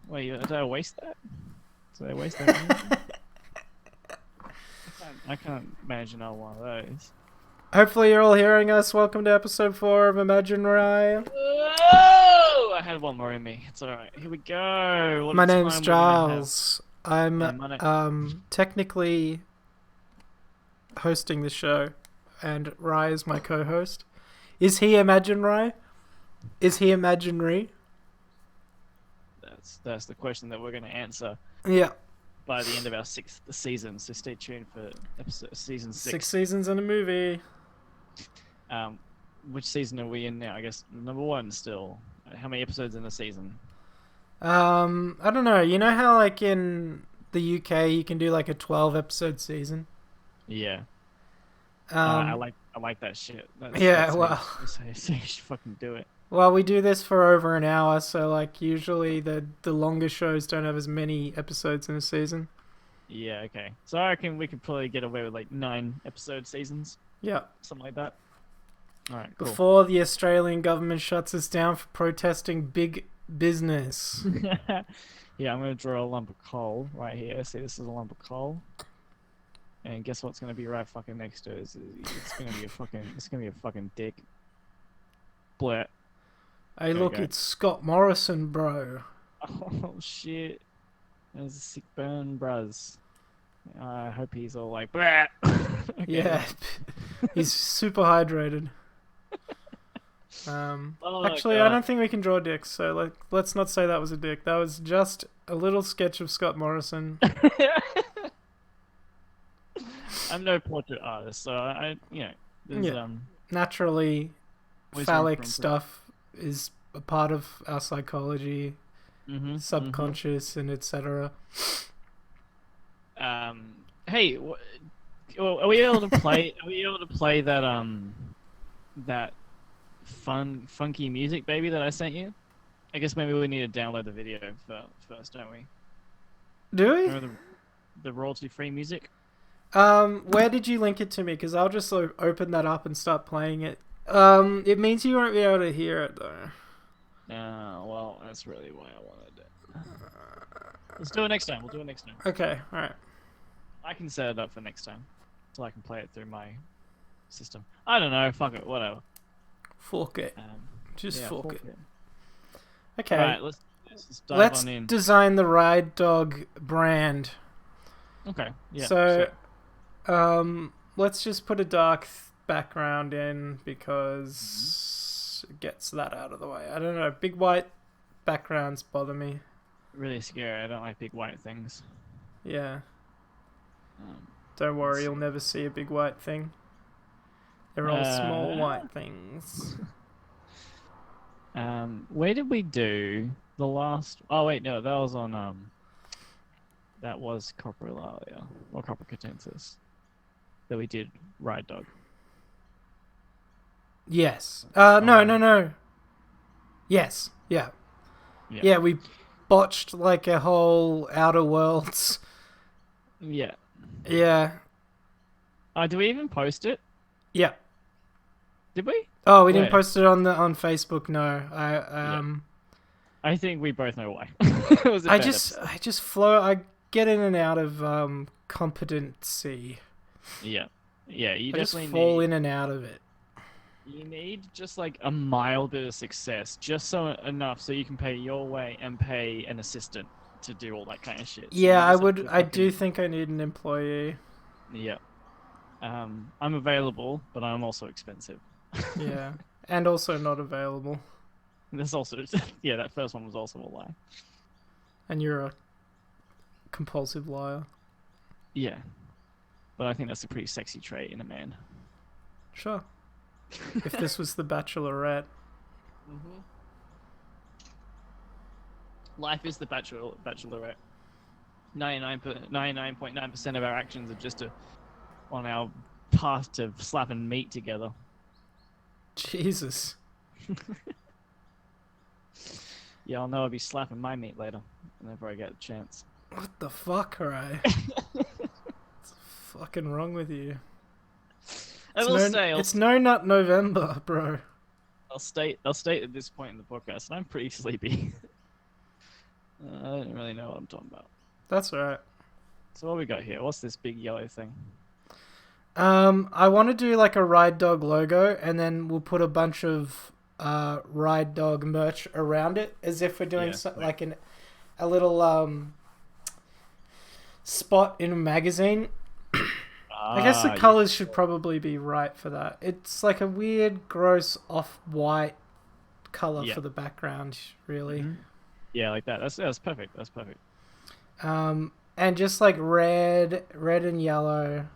Wait, did I waste that? Did I waste that? I can't imagine another one of those. Hopefully you're all hearing us. Welcome to episode 4 of ImagineRy. Oh! I had one more in me. It's alright. Here we go. What My a name's time we're gonna have. Giles. Yeah, I'm technically hosting the show, and Rye is my co-host. Is he ImagineRy? Is he ImagineRy? That's the question that we're gonna answer Yeah. by the end of our 6th season. So stay tuned for season 6. 6 seasons and a movie. Which season are we in now? I guess number 1 still. How many episodes in the season? I don't know. You know how like in the UK you can do like a 12 episode season? Yeah. Um, I like that shit. yeah, that's well. how you should fucking do it. Well, we do this for over an hour, so like usually the longer shows don't have as many episodes in a season. Yeah, okay. So I reckon we could probably get away with like 9 episode seasons, Yeah. something like that. All right, cool. Before the Australian government shuts us down for protesting big business. Yeah, I'm gonna draw a lump of coal right here. See, this is a lump of coal. And guess what's gonna be right fucking next to it? It's gonna be a fucking dick. Blurt. Hey, There we look, go. it's Scott Morrison, bro. Oh shit. There's a sick burn, bruz. I hope he's all like, blurt. Okay. Yeah, he's super hydrated. Oh, Actually, God. I don't think we can draw dicks, so let's not say that was a dick. That was just a little sketch of Scott Morrison. I'm no portrait artist, so there's Yeah. Naturally, always room phallic for improvement. stuff is a part of our psychology, subconscious, and etc. Hey, are we able to play? Are we able to play that that funky music, baby, that I sent you? I guess maybe we need to download the video first, don't we? Do we? Remember the royalty-free music? Where did you link it to me? Because I'll just open that up and start playing it. It means you won't be able to hear it though. Well, that's really why I wanted it. Let's do it next time. We'll do it next time. Okay, alright. I can set it up for next time, so I can play it through my system. I don't know. Fuck it. Whatever. Fork it. Just Yeah, fork it. it. Okay. Alright, let's dive Let's on in. design the Ride Dog brand. Okay. Yeah. So, sure. let's just put a dark background in because it gets that out of the way. I don't know. Big white backgrounds bother me. Really scary. I don't like big white things. Yeah. Um, Don't worry, you'll never see a big white thing. They're all small white things. Where did we do the last? Oh wait, no, that was on that was Coprolalia or Copper Catensis that we did Ride Dog. Yes. No. Yes. Yeah. Yeah, we botched like a whole Outer Worlds. Yeah. Yeah. Did we even post it? Yeah. Did we? Oh, we didn't Where? post it on Facebook. No, I think we both know why. It was a I bad just episode. flow. I get in and out of competency. Yeah. You I just definitely fall need. in and out of it. You need just like a mild bit of success, just so enough so you can pay your way and pay an assistant to do all that kind of shit. So Yeah, you I just have would. to I do fucking- think I need an employee. Yeah. I'm available, but I'm also expensive. Yeah, and also not available. There's also, yeah, that first one was also a lie. And you're a compulsive liar. Yeah. But I think that's a pretty sexy trait in a man. Sure. If this was The Bachelorette. Life is the bachelorette. 99.9% of our actions are just on our path to slapping meat together. Jesus. Yeah, I'll know I'll be slapping my meat later whenever I get a chance. What the fuck, Ray? What's fucking wrong with you? It's No Nut November, bro. I'll state at this point in the podcast that I'm pretty sleepy. I don't really know what I'm talking about. That's alright. So what we got here? What's this big yellow thing? I want to do like a Ride Dog logo, and then we'll put a bunch of Ride Dog merch around it, as if we're doing Yeah, sweet. like a little spot in a magazine. I guess the Ah, yeah. colors should probably be right for that. It's like a weird, gross off-white color Yeah. for the background, really. hmm Yeah, like that. That's perfect. That's perfect. And just like red and yellow.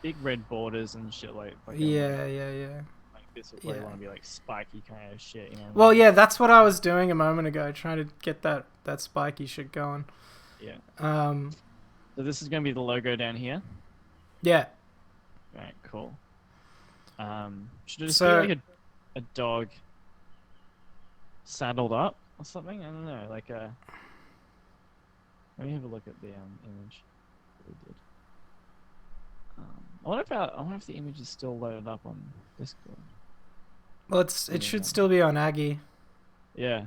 Big red borders and shit like fucking Yeah, yeah, yeah, like this will probably yeah. want to be like spiky kind of shit, you know what I Well, mean? yeah, that's what I was doing a moment ago, trying to get that spiky shit going. Yeah. Um, So this is gonna be the logo down here. yeah. Right, cool. Should it just be So like a dog saddled up or something? I don't know. Like a. Let me have a look at the image that we did. I wonder if the image is still loaded up on Discord. well, Let it me, should still be on Aggie. yeah.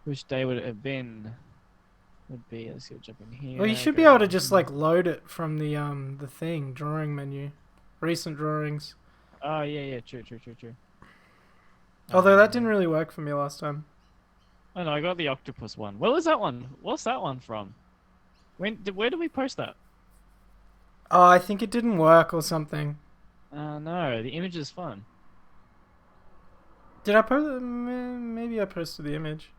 Which day would it have been? Would be. Let's go jump in Well, you here. should Go be able to down just here. like load it from the thing drawing menu, recent drawings. Oh yeah, yeah. True, true, true, true. Although that didn't Um. really work for me last time. Oh no, I got the octopus one. Where was that one? What's that one from? Where did we post that? Oh, I think it didn't work or something. No, the image is fun. Did I post? Maybe I posted the image.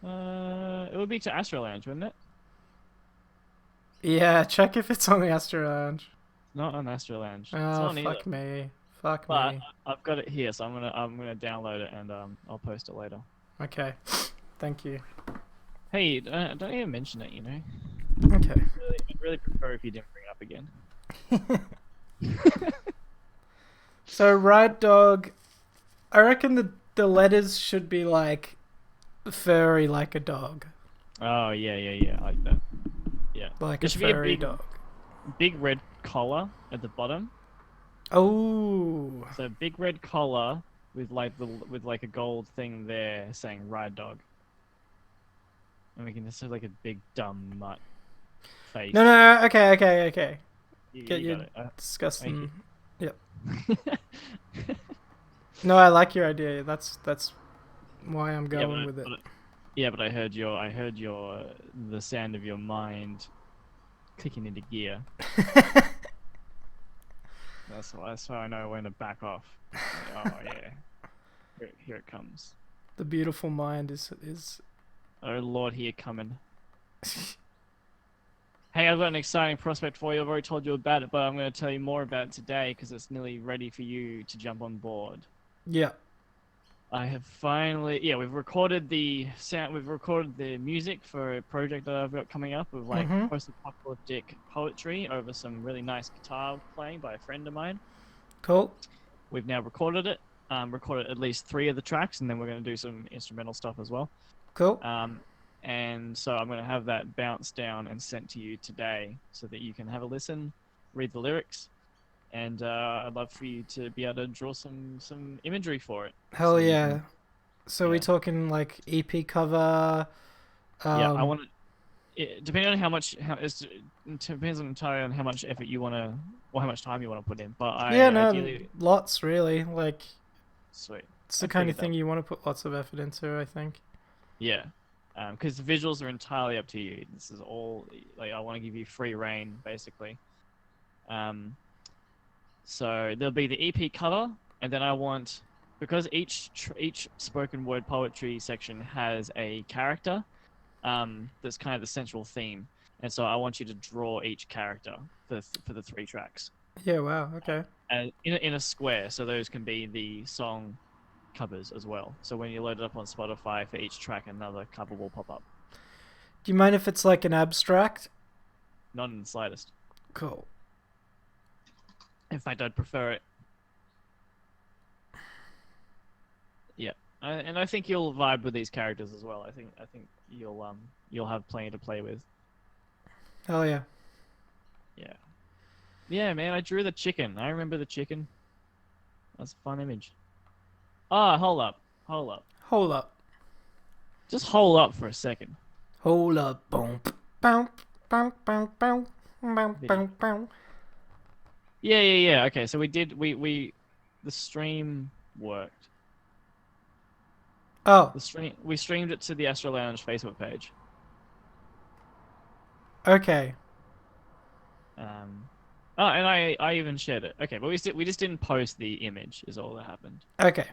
It would be to Astro Lounge, wouldn't it? Yeah, check if it's on the Astro Lounge. Not on Astro Lounge. It's Oh, not either. fuck me. Fuck But me. I've got it here, so I'm gonna download it and I'll post it later. Okay. Thank you. Hey, don't even mention it. You know, Okay. I'd really prefer if you didn't bring it up again. So, Ride Dog, I reckon the letters should be like furry like a dog. Oh yeah, yeah, yeah. I like that. Yeah, Like there a should be a furry dog. big red collar at the bottom. Oh. So big red collar with like a gold thing there saying "Ride Dog," and we can just have like a big dumb mutt face. No, no, no. Okay, okay, okay. Get You got your it. Thank you. disgusting. Yep. No, I like your idea. That's why I'm Yeah, going with it. yeah, but I heard your the sound of your mind kicking into gear. That's why I know when to back off. Like, oh yeah, here it comes. The beautiful mind is. Oh Lord, here coming. Hey, I've got an exciting prospect for you. I've already told you about it, but I'm going to tell you more about it today because it's nearly ready for you to jump on board. Yeah. I have finally, yeah, we've recorded the sound, we've recorded the music for a project that I've got coming up of like Mhm. post-apocalyptic poetry over some really nice guitar playing by a friend of mine. Cool. We've now recorded it, recorded at least 3 of the tracks, and then we're going to do some instrumental stuff as well. Cool. And so I'm going to have that bounced down and sent to you today so that you can have a listen, read the lyrics, and I'd love for you to be able to draw some imagery for it. Hell So you yeah. can, So we yeah, talking like EP cover. yeah. I Um. want to. Depending on it depends entirely on how much effort you want to, or how much time you want to put in. But Yeah. I No. ideally, Lots really. Like sweet. it's the I kind of figured that. thing you want to put lots of effort into. I think. Yeah. Because the visuals are entirely up to you. This is all like I want to give you free reign, basically. Um, So there'll be the EP cover, and then I want because each spoken word poetry section has a character, that's kind of the central theme, and so I want you to draw each character for the 3 tracks, Yeah. Wow. Okay. and in a square, so those can be the song covers as well. So when you load it up on Spotify for each track, another cover will pop up. Do you mind if it's like an abstract? Not in the slightest. Cool. In fact, I'd prefer it. Yeah, and I think you'll vibe with these characters as well. I think you'll have plenty to play with. Hell yeah. Yeah, yeah, man. I drew the chicken. I remember the chicken. That's a fun image. Ah, hold up, hold up. Hold up. Just hold up for a second. Hold up. Boom. Boom. Boom. Boom. Boom. Boom. Video. Boom. Boom. Yeah. Okay, so the stream worked. Oh, We streamed it to the Astro Lounge Facebook page. okay. Oh, and I even shared it. Okay, but we just didn't post the image is all that happened. Okay.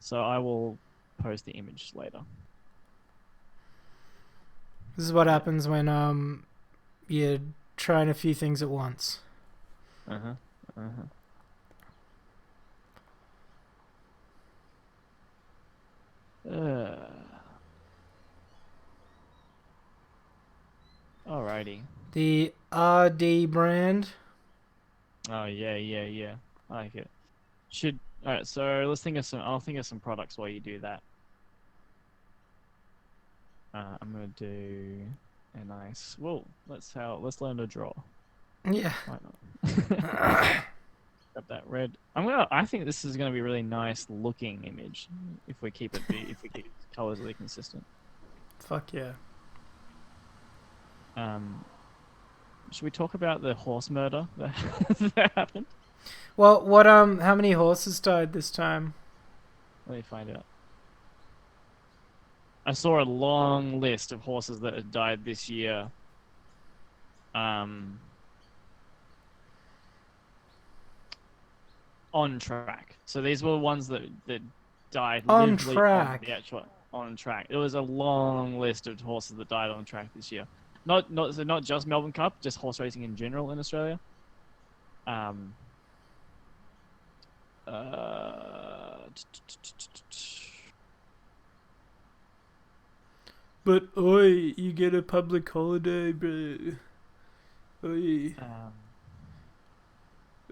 So I will post the image later. This is what Yeah. happens when you're trying a few things at once. Uh-huh. Uh-huh. Alrighty. The RD brand. Oh yeah. I like it. Alright, so I'll think of some products while you do that. I'm gonna do a nice let's learn to draw. Yeah. Why not? Grab that red. I think this is gonna be a really nice looking image if we keep colors really consistent. Fuck yeah. Should we talk about the horse murder that, that happened? Well, how many horses died this time? Let me find out. I saw a long list of horses that had died this year. On track. So these were ones that died On literally on track. the actual on track. It was a long list of horses that died on track this year. Not just Melbourne Cup, just horse racing in general in Australia. But oi, you get a public holiday, bro. Oi,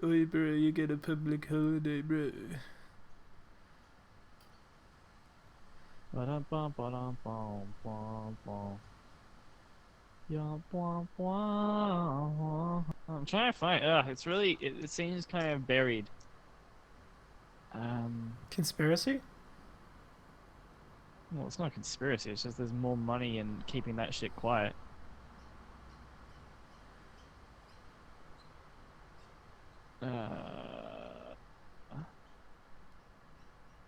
oi, bro, you get a public holiday, bro. I'm trying to find. It's really. It seems kind of buried. Conspiracy? Well, it's not a conspiracy. It's just there's more money in keeping that shit quiet.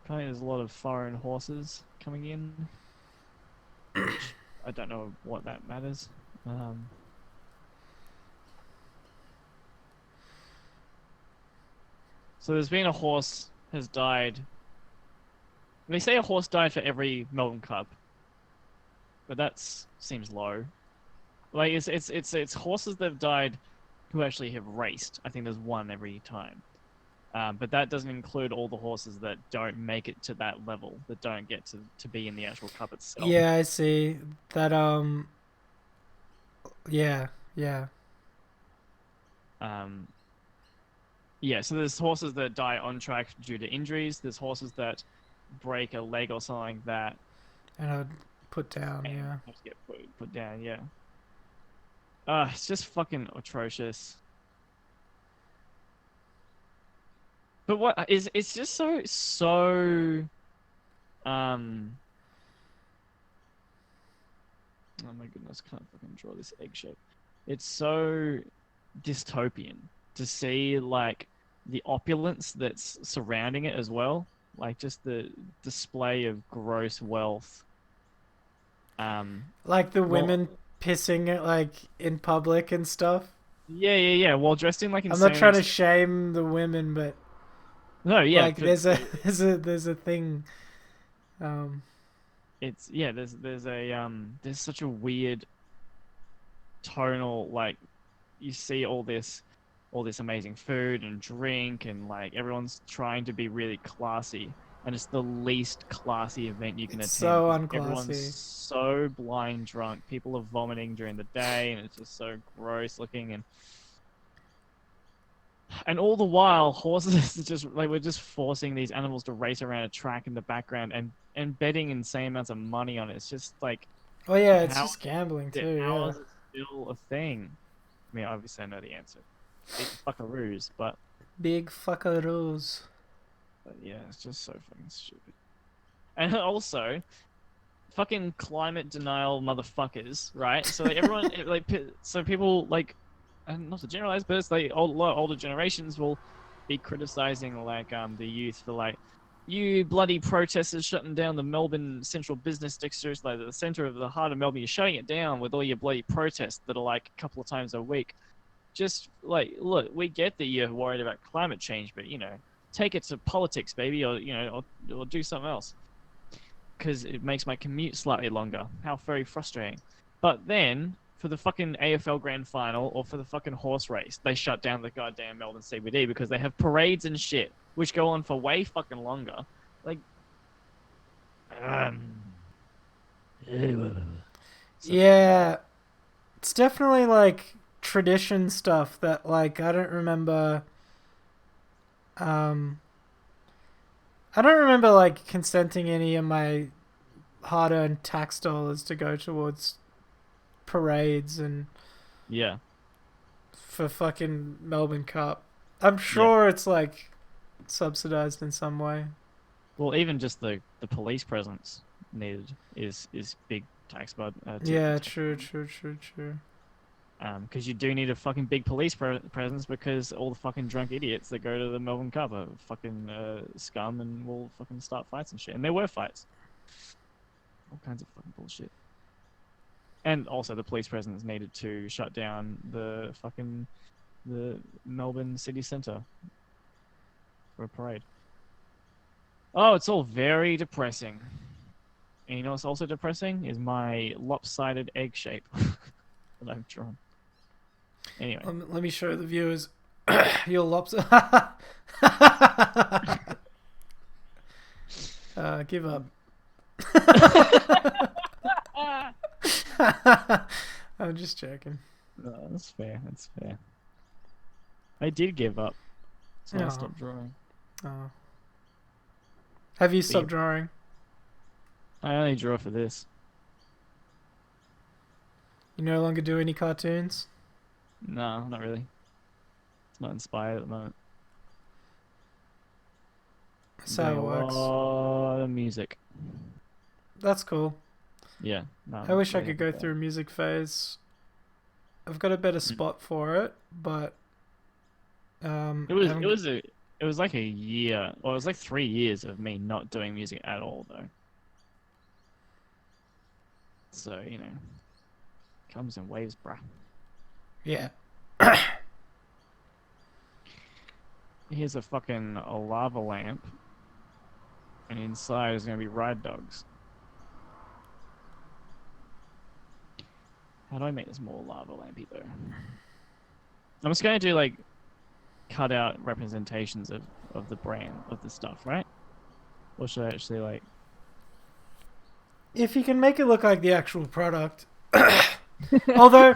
Apparently there's a lot of foreign horses coming in. Which I don't know what that matters. So there's been a horse has died. They say a horse died for every Melbourne Cup, but seems low. Like it's horses that have died who actually have raced. I think there's one every time. But that doesn't include all the horses that don't make it to that level, that don't get to be in the actual cup itself. Yeah, I see. That, yeah, yeah. Yeah, so there's horses that die on track due to injuries. There's horses that break a leg or something like that. And I'd put down, And yeah. have to get put down, yeah. It's just fucking atrocious. But what is it's just so oh my goodness, can't fucking draw this egg shape. It's so dystopian to see like the opulence that's surrounding it as well. Like just the display of gross wealth. Like the Well, women pissing like in public and stuff. yeah. While dressed in like I'm not insane. trying to shame the women, but No, yeah, like but there's a thing. it's yeah. There's such a weird tonal like you see all this amazing food and drink and like everyone's trying to be really classy and it's the least classy event you can It's attend so 'cause unclassy. everyone's so blind drunk. People are vomiting during the day and it's just so gross looking and all the while horses are just like we're just forcing these animals to race around a track in the background and betting insane amounts of money on it. It's just like Oh yeah, it's how just gambling too. how Yeah. is it still a thing? I mean, obviously I know the answer. Big fuckaroos, Big fuckaroos. but yeah, it's just so fucking stupid. And also, fucking climate denial motherfuckers, right? So like everyone, so people like, and not to generalize, but it's like a lot older generations will be criticizing like the youth for like, you bloody protesters shutting down the Melbourne Central Business District, like the center of the heart of Melbourne. You're shutting it down with all your bloody protests that are like a couple of times a week. Just like, look, we get that you're worried about climate change, but take it to politics, baby, or or do something else, because it makes my commute slightly longer. How very frustrating. But then for the fucking AFL Grand Final or for the fucking horse race, they shut down the goddamn Melbourne CBD because they have parades and shit, which go on for way fucking longer. Like, yeah, it's definitely like tradition stuff that like I don't remember. I don't remember like consenting any of my hard-earned tax dollars to go towards parades and yeah, for fucking Melbourne Cup. I'm yeah. sure it's like subsidized in some way. Well, even just the police presence needed is big tax Yeah, true. because you do need a fucking big police presence because all the fucking drunk idiots that go to the Melbourne Cup are fucking scum and will fucking start fights and shit. And there were fights. All kinds of fucking bullshit. And also the police presence needed to shut down the Melbourne city centre for a parade. Oh, it's all very depressing. And you know what's also depressing is my lopsided egg shape that I've drawn. Anyway. Let me show the viewers your lobster. Give up. I'm just joking. No, that's fair. That's fair. I did give up, so I Oh. stopped drawing. Oh. Have you stopped drawing? I only draw for this. You no longer do any cartoons? No, not really. It's not inspired at the moment. That's how it works. A lot of music. That's cool. Yeah. No, I wish I really could go happy with through a music phase. I've got a better spot for it, but that. It was like a year, or it was like 3 years of me not doing music at all, though. So comes in waves, bruh. yeah. Here's a lava lamp, and inside is gonna be ride dogs. How do I make this more lava lampy though? I'm just gonna do like cut out representations of the brand of the stuff, right? Or should I actually like? If you can make it look like the actual product. Although,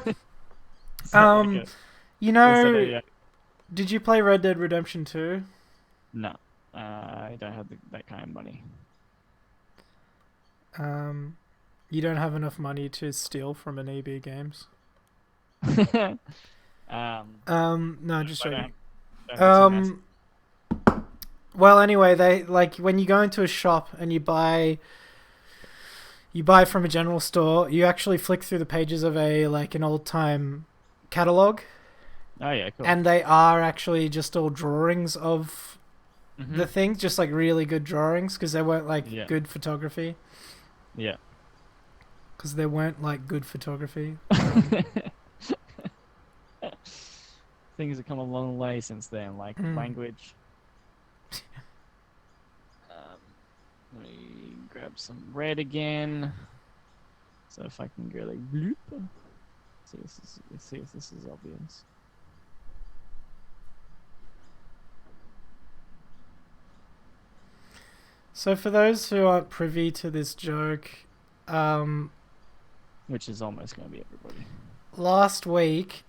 you know, did you play Red Dead Redemption 2? No, I don't have that kind of money. You don't have enough money to steal from an EB Games. No, just joking. Well, anyway, they like when you go into a shop and you buy from a general store, you actually flick through the pages of an old time catalog. Oh yeah, cool. And they are actually just all drawings of the things, just like really good drawings, because they weren't like good photography. Yeah. Because they weren't like good photography. Things have come a long way since then, like language. Let me grab some red again. So if I can go like bloop. Let's see if this is obvious. So for those who aren't privy to this joke, which is almost going to be everybody. Last week,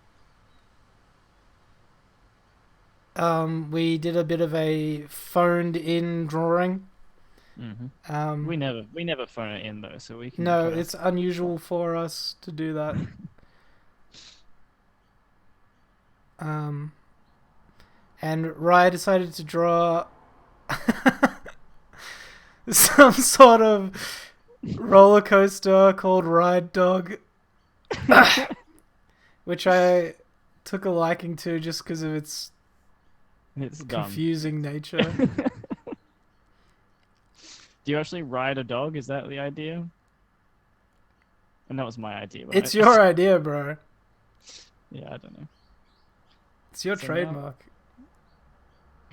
we did a bit of a phoned-in drawing. Mm-hmm. We never phone it in though, so we can. No, it's unusual for us to do that. And Rye decided to draw some sort of roller coaster called Ride Dog, which I took a liking to just because of its It's dumb. confusing nature. Do you actually ride a dog? Is that the idea? And that was my idea, but It's your idea, bro. yeah, I don't know. It's your So now, trademark.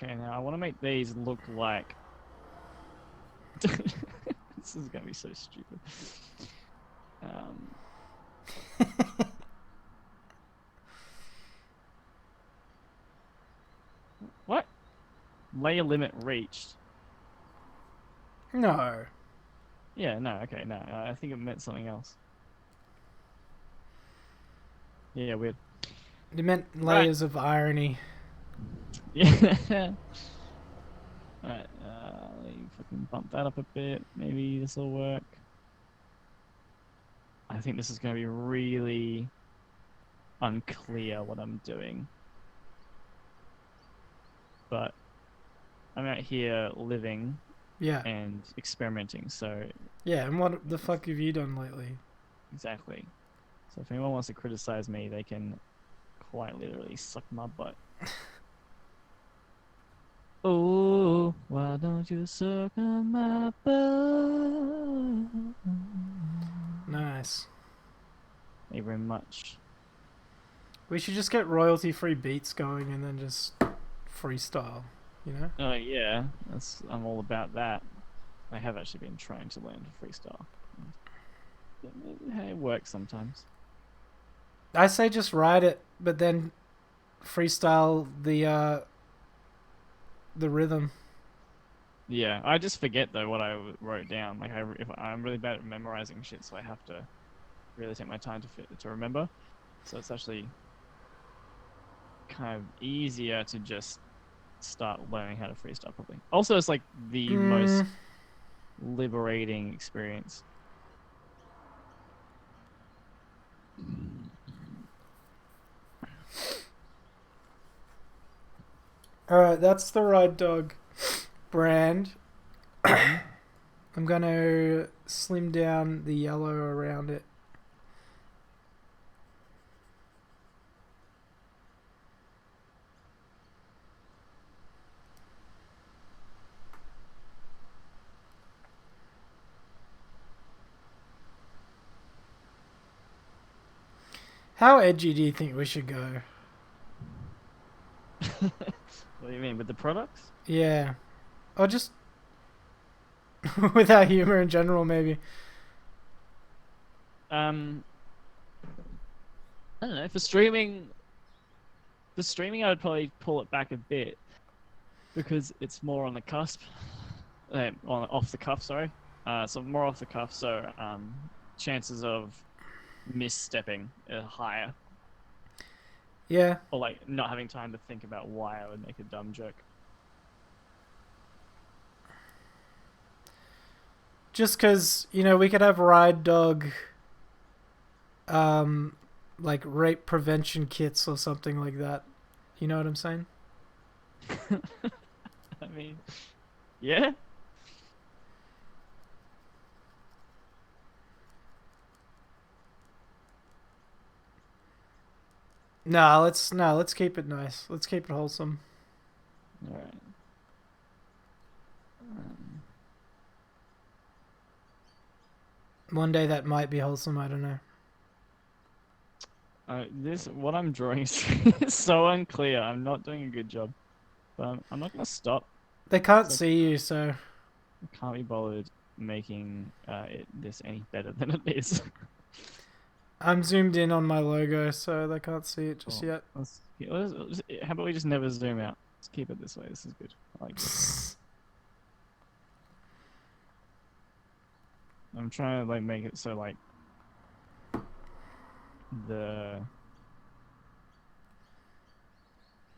okay, now I want to make these look like. This is gonna be so stupid. Um, what? Layer limit reached. No. Yeah, no, okay, no. I think it meant something else. Yeah, weird. It meant Right. layers of irony. Yeah. Alright, let me fucking bump that up a bit. Maybe this will work. I think this is going to be really unclear what I'm doing. But I'm out here living Yeah. and experimenting, so Yeah, and what the fuck have you done lately? exactly. So if anyone wants to criticize me, they can quite literally suck my butt. Oh, why don't you suck on my butt? Nice. Thank you very much. We should just get royalty-free beats going and then just freestyle, you know? Oh yeah, I'm all about that. I have actually been trying to learn freestyle. It works sometimes. I say just write it, but then freestyle the rhythm. Yeah, I just forget though what I wrote down. Like if I'm really bad at memorizing shit, so I have to really take my time to remember. So it's actually kind of easier to just start learning how to freestyle properly. Also, it's like the most Mm, liberating experience. Alright, that's the Ride Dog brand. Mhm. I'm gonna slim down the yellow around it. How edgy do you think we should go? What do you mean with the products? Yeah. Or just without humor in general, maybe. Um, I don't know. For streaming, I would probably pull it back a bit because it's more on the cusp, off the cuff. Sorry, so more off the cuff. So chances of misstepping are higher, Yeah. or like not having time to think about why I would make a dumb joke. Just because, we could have Ride Dog, um, like rape prevention kits or something like that. You know what I'm saying? I mean, yeah. Let's keep it nice. Let's keep it wholesome. All right. Um, One day that might be wholesome. I don't know. this what I'm drawing is is so unclear. I'm not doing a good job, but I'm not gonna stop. They can't 'Cause see you, so I can't be bothered making this any better than it is. I'm zoomed in on my logo, so they can't see it just Well, yet. how about we just never zoom out? Let's keep it this way. This is good. I like this. I'm trying to like make it so like the.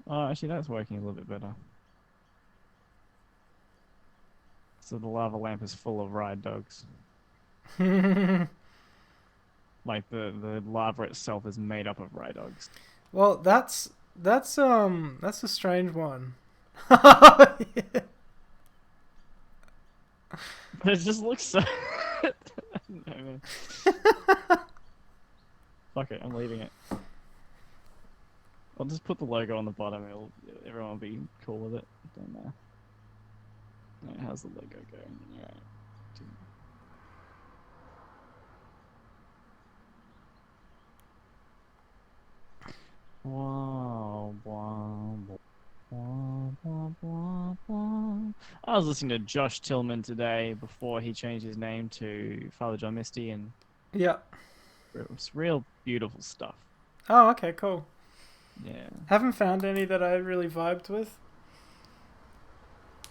Oh, actually, that's working a little bit better. So the lava lamp is full of ride dogs. Like the lava itself is made up of ride dogs. Well, that's a strange one. Yeah. But it just looks so. No, man. Fuck it, I'm leaving it. I'll just put the logo on the bottom. Everyone will be cool with it. Don't know. Right, how's the logo going? Alright. Wow, wow, wow, wow, wow, wow. I was listening to Josh Tillman today before he changed his name to Father John Misty, and Yeah. it was real beautiful stuff. Oh, okay, cool. Yeah. Haven't found any that I really vibed with.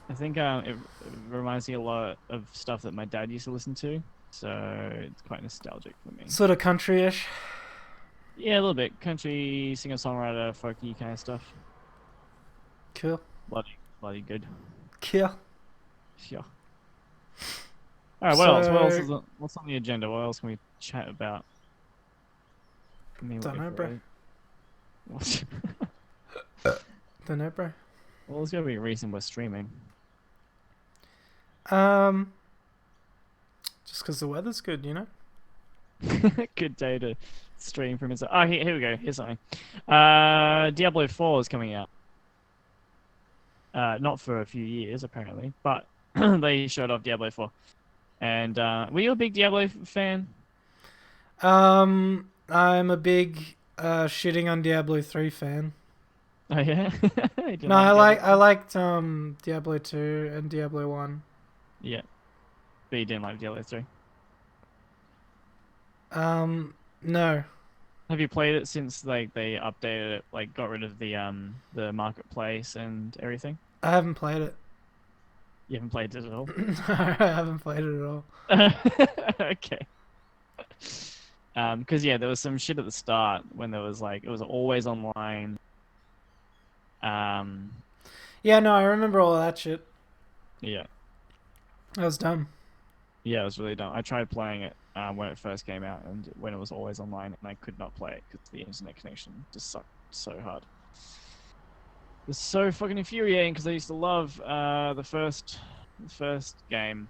I think it reminds me a lot of stuff that my dad used to listen to, so it's quite nostalgic for me. Sort of country-ish. Yeah, a little bit country, singer-songwriter, folky kind of stuff. Cool. Bloody good. Cool. Yeah. All right, what else? What else is what's on the agenda? What else can we chat about? Don't know, bro. What? Don't know, bro. Well, there's gotta be a reason we're streaming. Just because the weather's good, you know? Good day to stream from inside. Oh, here we go. Here's something. Diablo 4 is coming out. Not for a few years, apparently, but they showed off Diablo 4. And were you a big Diablo fan? I'm a big shitting on Diablo 3 fan. Oh yeah. No, I liked Diablo 2 and Diablo 1. Yeah, but you didn't like Diablo 3. No. Have you played it since like they updated it, like got rid of the marketplace and everything? I haven't played it. You haven't played it at all? No, I haven't played it at all. Okay. Because yeah, there was some shit at the start when there was like it was always online. Yeah, no, I remember all of that shit. Yeah. That was dumb. Yeah, it was really dumb. I tried playing it when it first came out and when it was always online, and I could not play it because the internet connection just sucked so hard. It was so fucking infuriating because I used to love the first game.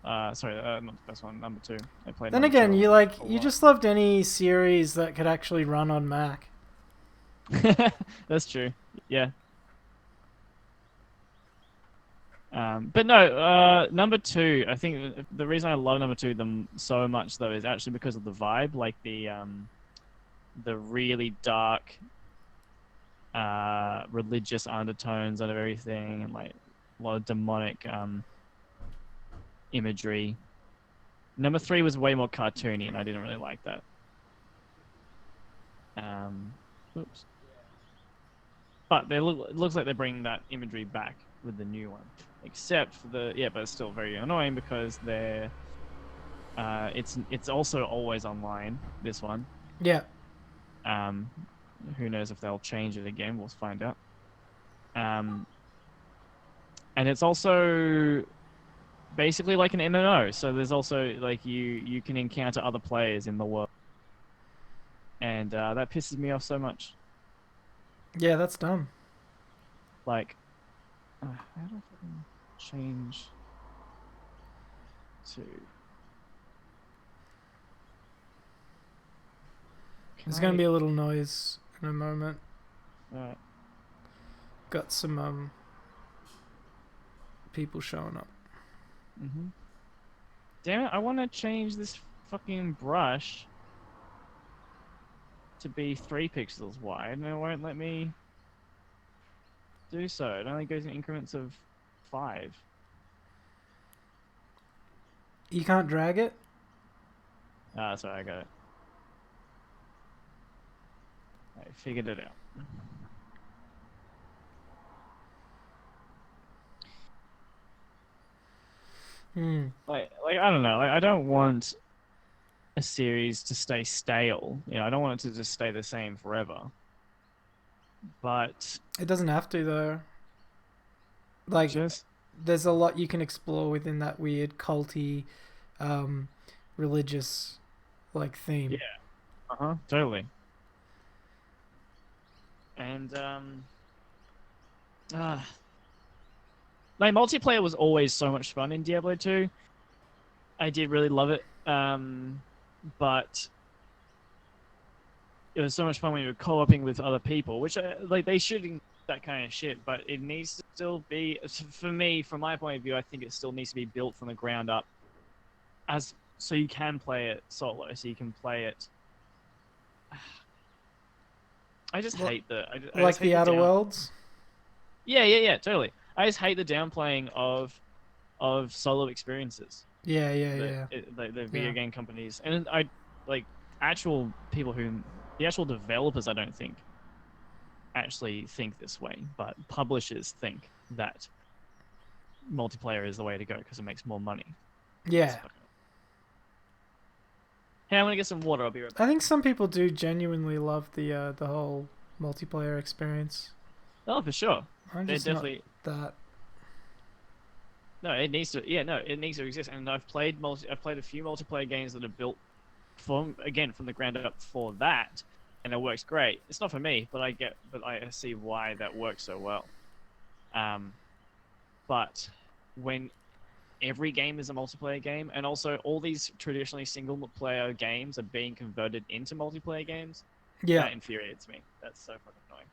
Sorry, not the first one, number 2. I played. Then number again, 2 you just loved any series that could actually run on Mac. That's true. Yeah. But no, number 2. I think the reason I love number 2 them so much though is actually because of the vibe, like the really dark, religious undertones out of everything, and like a lot of demonic imagery. Number 3 was way more cartoony, and I didn't really like that. Oops. But it looks like they're bringing that imagery back with the new one, except for but it's still very annoying because they're it's also always online, this one. Yeah. Who knows if they'll change it again? We'll find out. And it's also basically like an MMO, so there's also like you can encounter other players in the world, and that pisses me off so much. Yeah, that's dumb. Like, how do I fucking change to? There's gonna be a little noise in a moment. Alright. Got some people showing up. Damn it! I want to change this fucking brush to be 3 pixels wide, and it won't let me do so. It only goes in increments of 5. You can't drag it? Sorry, I got it. I figured it out. Like I don't know. Like, I don't want a series to stay stale. You know, I don't want it to just stay the same forever. But it doesn't have to though. Like, there's a lot you can explore within that weird culty, religious, like theme. Yeah. Totally. And like multiplayer was always so much fun in Diablo 2. I did really love it. But it was so much fun when you were co-oping with other people, which like they should include that kind of shit, but it needs to still be, for me, from my point of view, I think it still needs to be built from the ground up, as so you can play it solo, so you can play it. I just hate the I Like just hate the the Outer down. Worlds. Yeah, totally. I just hate the downplaying of solo experiences Yeah, yeah, that yeah, the video yeah. game companies, and I like actual people who, the actual developers, I don't think actually think this way, but publishers think that multiplayer is the way to go because it makes more money. Yeah. Hey, I'm gonna get some water. I'll be right I back. think some people do genuinely love the whole multiplayer experience. Oh, for sure. I'm They're just not definitely that. no. It needs to. Yeah, no. It needs to exist. And I've played I've played a few multiplayer games that are built from the ground up for that, and it works great. It's not for me, but I see why that works so well. But when every game is a multiplayer game, and also all these traditionally single player games are being converted into multiplayer games, Yeah. that infuriates me. That's so fucking annoying.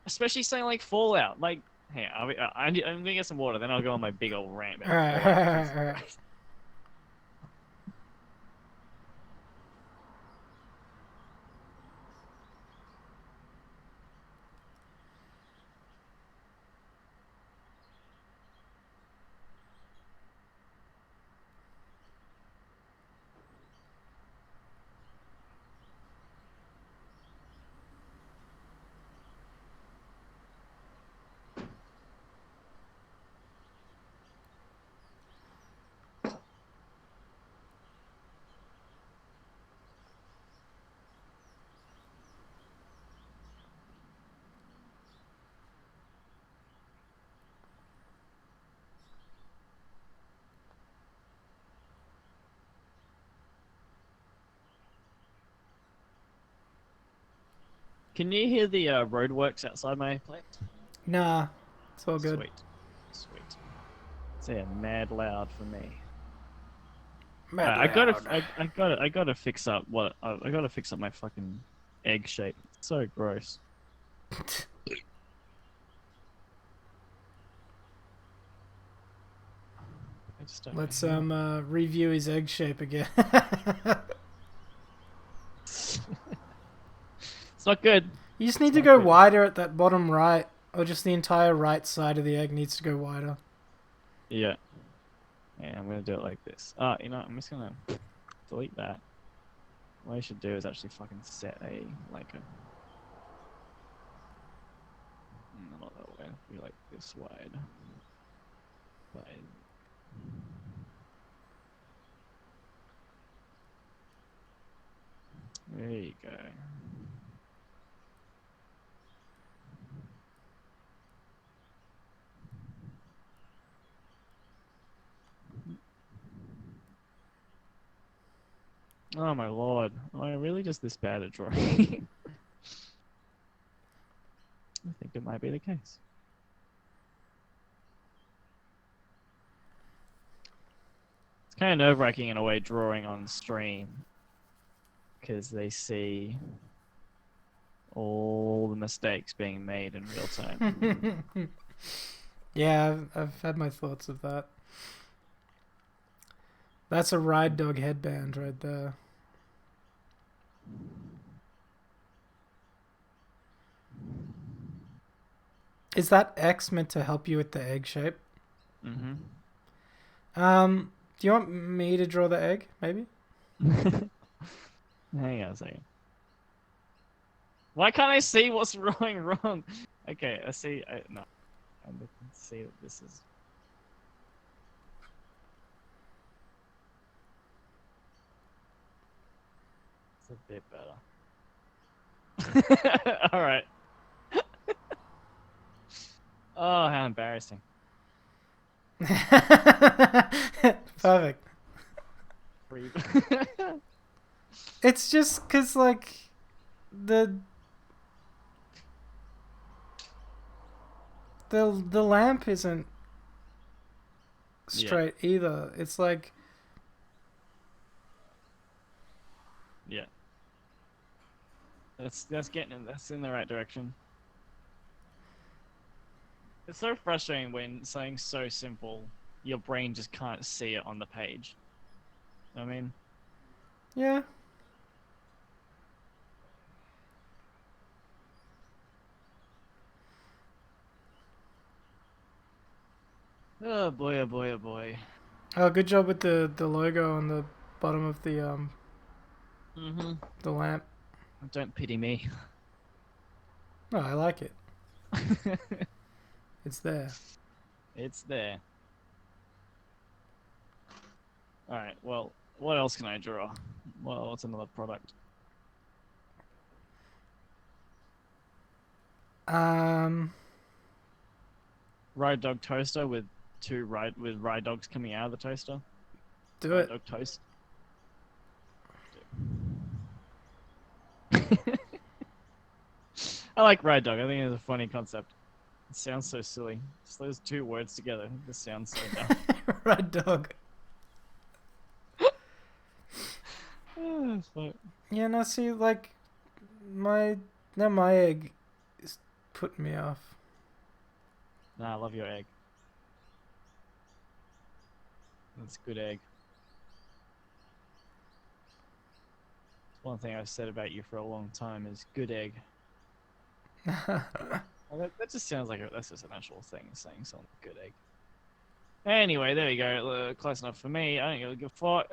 Especially something like Fallout. Like, hey, I'm gonna get some water, then I'll go on my big old rant All about right, Fallout. all right. Can you hear the roadworks outside my place? Nah, it's all good. Sweet, sweet. It's yeah, mad loud for me. Mad I gotta, loud. I gotta fix up I gotta fix up my fucking egg shape. It's so gross. I just don't Let's know how. review his egg shape again. It's not good. You just It's need to not go good. wider at that bottom right, or just the entire right side of the egg needs to go wider. Yeah. Yeah, I'm gonna do it like this. You know, I'm just gonna delete that. What I should do is actually fucking set a like a not that way. Be like this wide. But there you go. Oh my lord. Am I really just this bad at drawing? I think it might be the case. It's kind of nerve-wracking in a way drawing on stream because they see all the mistakes being made in real time. Yeah, I've had my thoughts of that. That's a ride dog headband right there. Is that X meant to help you with the egg shape? Mm-hmm. Do you want me to draw the egg, maybe? Hang on a second. Why can't I see what's going wrong? Okay, I see. No, I can see that this is. It's a bit better. All right. Oh, how embarrassing. Perfect. Creep. It's just because, like, the the lamp isn't straight either. It's like Yeah. That's getting that's in the right direction. It's so frustrating when something's so simple, your brain just can't see it on the page. I mean, Yeah. oh boy, oh boy, oh boy. Oh, good job with the logo on the bottom of Mm-hmm. the lamp. Don't pity me. No, I like it. It's there. It's there. All right. Well, what else can I draw? Well, what's another product? Um, Ride dog toaster with ride dogs coming out of the toaster. do Ride it. dog toast. I like ride dog. I think it's a funny concept. It sounds so silly. Just those two words together. This sounds so dumb. Red dog. Fuck. Yeah, no, see, like, my, now my egg is putting me off. Nah, I love your egg. That's a good egg. One thing I've said about you for a long time is good egg. Well, that just sounds like that's just an actual thing, saying something good egg. Anyway, there we go. Close enough for me. I don't give a good fuck.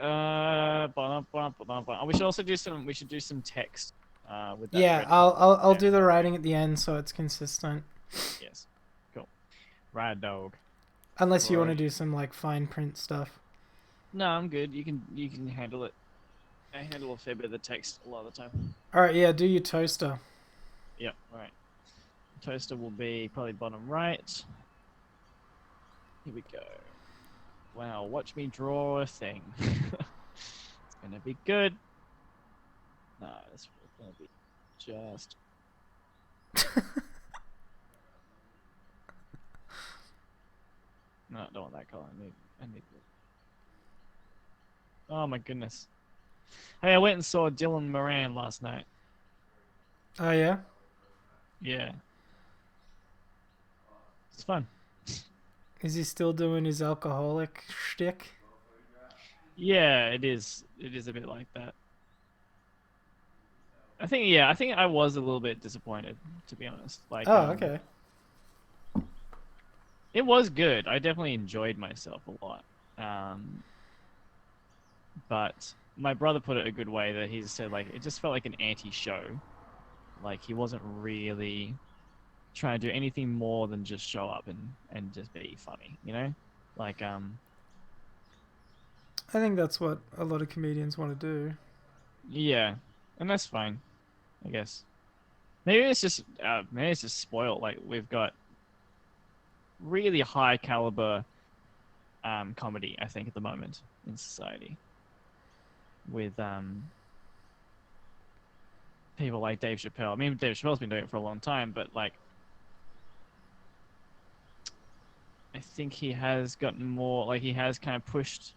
We should also do some. We should do some text. With that Yeah, red color. I'll Yeah. do the writing at the end so it's consistent. Yes. Cool. Ride dog. Unless you want to Right. do some like fine print stuff. No, I'm good. You can handle it. I handle a fair bit of the text a lot of the time. All right, yeah, do your toaster. Yep. All right. Toaster will be probably bottom right. Here we go. Wow, watch me draw a thing. It's gonna be good. No, it's gonna be just. No, I don't want that color. I need. Oh my goodness. Hey, I went and saw Dylan Moran last night. Oh yeah. Yeah, it's fun. Is he still doing his alcoholic shtick? Yeah, it is. It is a bit like that. I think. Yeah, I think I was a little bit disappointed, to be honest. Like, Oh, okay. it was good. I definitely enjoyed myself a lot. Um, but my brother put it a good way that he said like it just felt like an anti-show. Like he wasn't really trying to do anything more than just show up and just be funny, you know? Like I think that's what a lot of comedians want to do. yeah, and that's fine, I guess. Maybe it's just spoiled. Like we've got really high caliber comedy, I think, at the moment in society with people like Dave Chappelle. I mean, Dave Chappelle's been doing it for a long time, but like I think he has gotten more like he has kind of pushed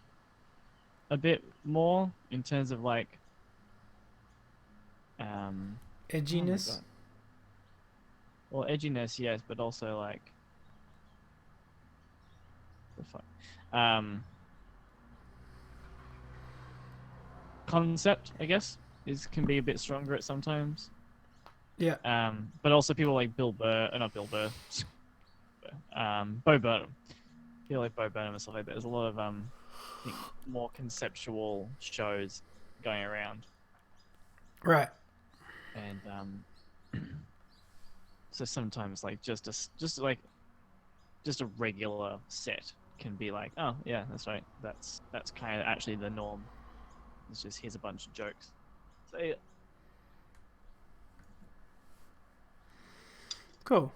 a bit more in terms of like oh my Edginess. god. Well, edginess, yes, but also like the fuck. Concept, I guess, is can be a bit stronger at sometimes. Yeah. But also people like Bill Burr, not Bill Burr, Bo Burnham. People like Bo Burnham and stuff like that. There's a lot of I think more conceptual shows going around, Right. and so sometimes like just a regular set can be like, oh yeah, that's right. That's kind of actually the norm. It's just here's a bunch of jokes. So yeah. Cool.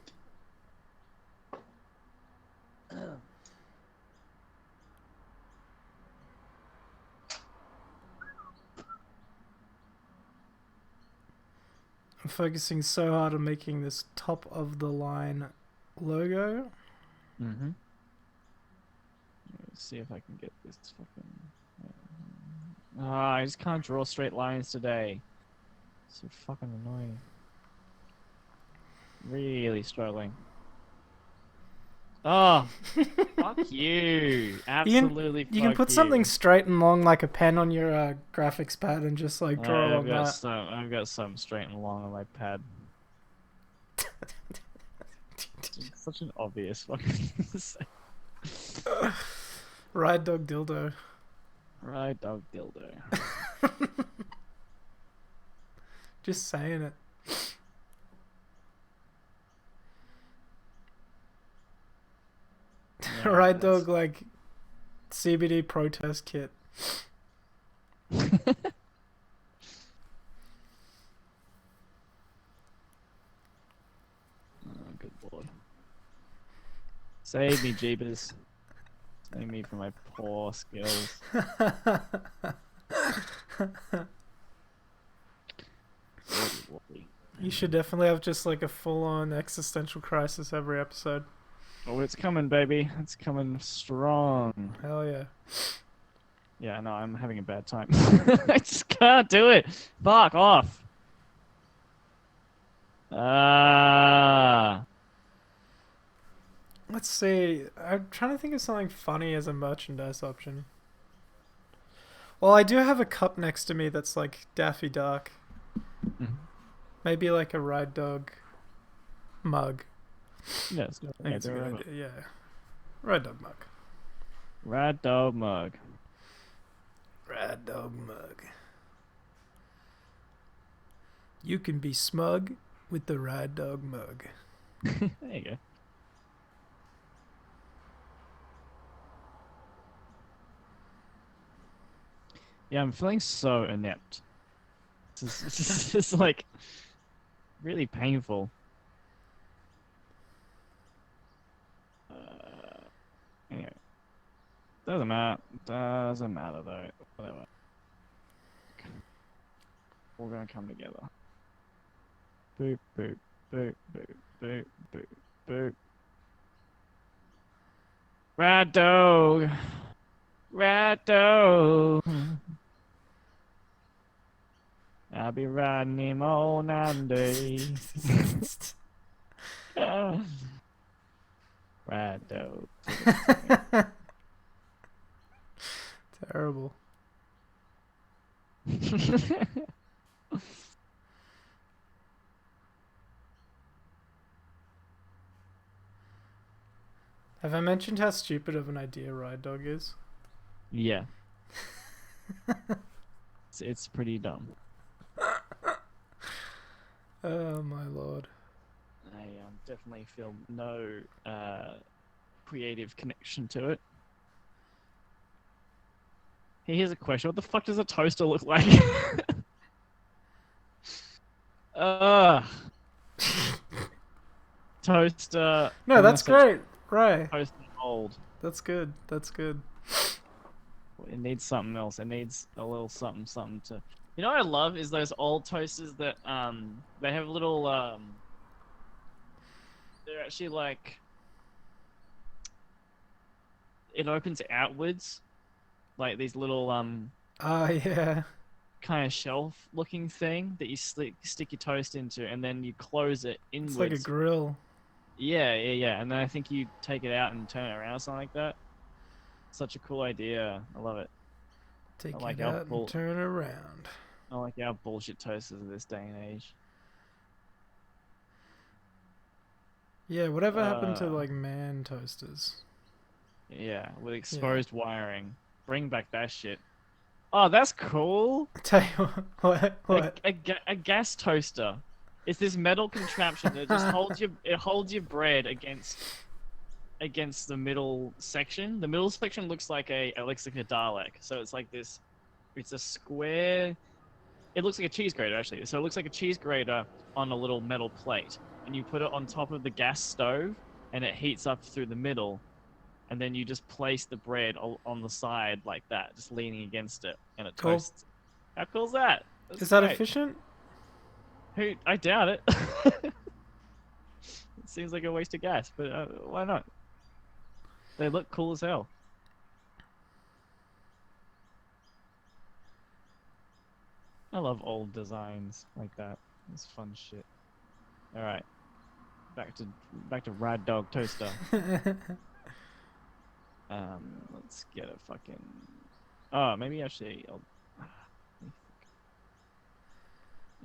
I'm focusing so hard on making this top of the line logo. Mm-hmm. Let's see if I can get this fucking. I just can't draw straight lines today. So fucking annoying. Really struggling. Oh, fuck you. Absolutely You can fuck put you. something straight and long like a pen on your graphics pad and just like draw along that. I've got some straight and long on my pad. Such an obvious fucking thing to say. Ride dog dildo. Right, dog dildo. Just saying it. Yeah, Ride that's- dog like CBD protest kit. Oh, good lord. Save me, jeepers. Save me from my poor skills. Lordy. You should definitely have just like a full-on existential crisis every episode. Oh, it's coming, baby. It's coming strong. Hell yeah. Yeah, no, I'm having a bad time. I just can't do it. Fuck off. Ah. Let's see. I'm trying to think of something funny as a merchandise option. Well, I do have a cup next to me that's like Daffy Duck. Maybe like a Ride Dog mug. Yeah, it's good. I think it's a good idea. Yeah. Ride Dog mug. Rat dog mug. Ride Dog mug. You can be smug with the Ride Dog mug. There you go. Yeah, I'm feeling so inept. This is like really painful. Anyway, doesn't matter. Doesn't matter though. Whatever. We're gonna come together. Boop boop boop boop boop boop boop. Rat dog. Rat dog. I'll be riding him all night and day. Rat dog. Terrible. Have I mentioned how stupid of an idea Ride Dog is? Yeah. It's pretty dumb. Oh my lord. I definitely feel no creative connection to it. Hey, here's a question. What the fuck does a toaster look like? Toaster. No, that's great. Right. Toaster old. That's good. That's good. It needs something else. It needs a little something to. You know what I love is those old toasters that they have little they're actually like it opens outwards, like these little Yeah. kind of shelf looking thing that you stick your toast into, and then you close it inwards. It's like a grill. Yeah. And then I think you take it out and turn it around or something like that. Such a cool idea. I love it. Take like it out and turn around. I like our bullshit toasters of this day and age. Yeah, whatever happened to like man toasters? Yeah, with exposed wiring. Bring back that shit. Oh, that's cool. Tell you what? A gas toaster. It's this metal contraption that just holds your bread against the middle section. The middle section looks like a Dalek. So it's like this. It's a square. It looks like a cheese grater actually. So it looks like a cheese grater on a little metal plate, and you put it on top of the gas stove, and it heats up through the middle, and then you just place the bread on the side like that, just leaning against it, and it toasts. How cool is that? Is that efficient? I doubt it. It seems like a waste of gas, but why not? They look cool as hell. love old designs like that. It's fun shit. All right, back to Rad Dog Toaster. Let's get a fucking. Oh, maybe actually.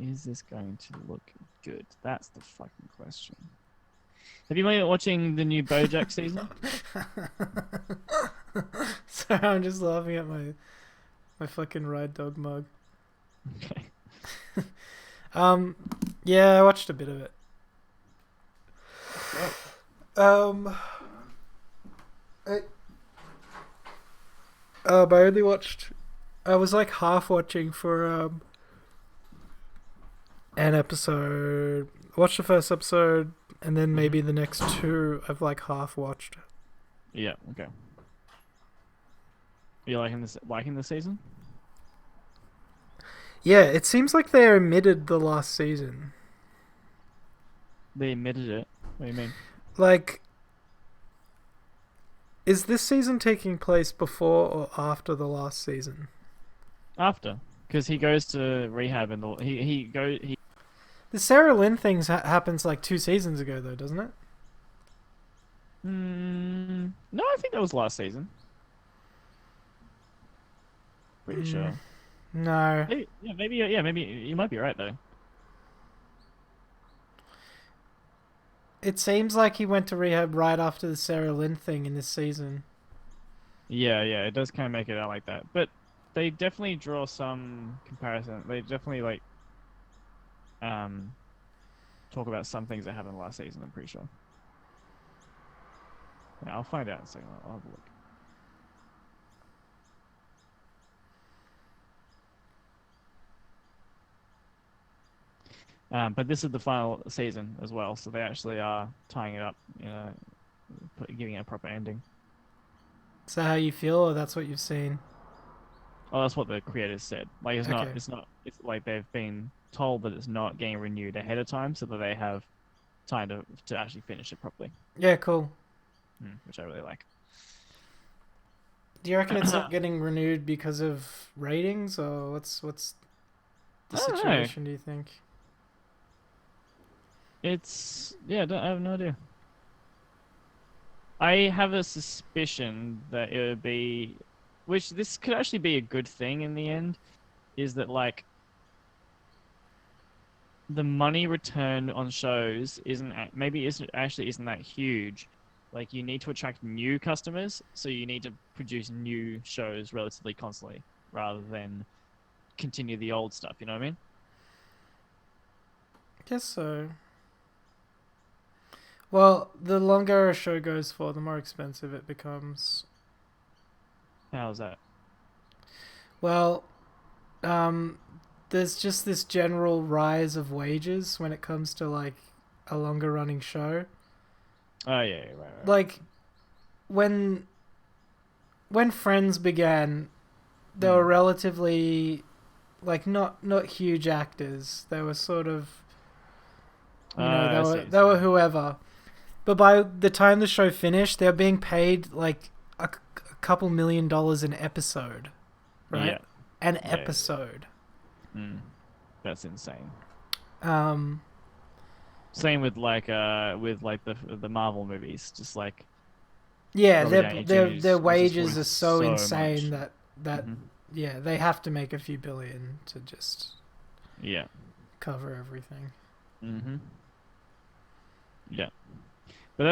Is this going to look good? That's the fucking question. Have you been watching the new BoJack season? Sorry, I'm just laughing at my fucking Ride Dog mug. Okay. Yeah, I watched a bit of it. I only watched. I was like half watching for an episode. I watched the first episode, and then maybe the next two I've like half watched. Yeah. Okay. Are you liking this season? Yeah, it seems like they omitted the last season. They admitted it. What do you mean? Like, is this season taking place before or after the last season? After, because he goes to rehab and The Sarah Lynn thing happens like 2 seasons ago, though, doesn't it? No, I think that was last season. Pretty sure. No. Maybe you might be right though. It seems like he went to rehab right after the Sarah Lynn thing in this season. Yeah, it does kind of make it out like that, but they definitely draw some comparison. They definitely like talk about some things that happened last season. I'm pretty sure. Yeah, I'll find out in a second. I'll have a look. But this is the final season as well, so they actually are tying it up, giving it a proper ending. Is that how you feel, or that's what you've seen? Oh, that's what the creators said. Like, it's Okay. not. It's like they've been told that it's not getting renewed ahead of time, so that they have time to actually finish it properly. Yeah, cool. Which I really like. Do you reckon it's not getting renewed because of ratings, or what's the I don't know. situation? Do you think? I have no idea. I have a suspicion that it would be, which this could actually be a good thing in the end, is that like the money return on shows isn't that huge. Like you need to attract new customers, so you need to produce new shows relatively constantly rather than continue the old stuff. You know what I mean? Guess so. Well, the longer a show goes for, the more expensive it becomes. How's that? Well, there's just this general rise of wages when it comes to like a longer running show. Oh yeah, right. Like when Friends began, they were relatively like not huge actors. They were sort of they were whoever. But by the time the show finished, they're being paid like a couple $1 million an episode, right? Yeah. An episode. That's insane. Same with the Marvel movies, just like their wages are so insane much. that they have to make a few billion to just cover everything. Yeah. But I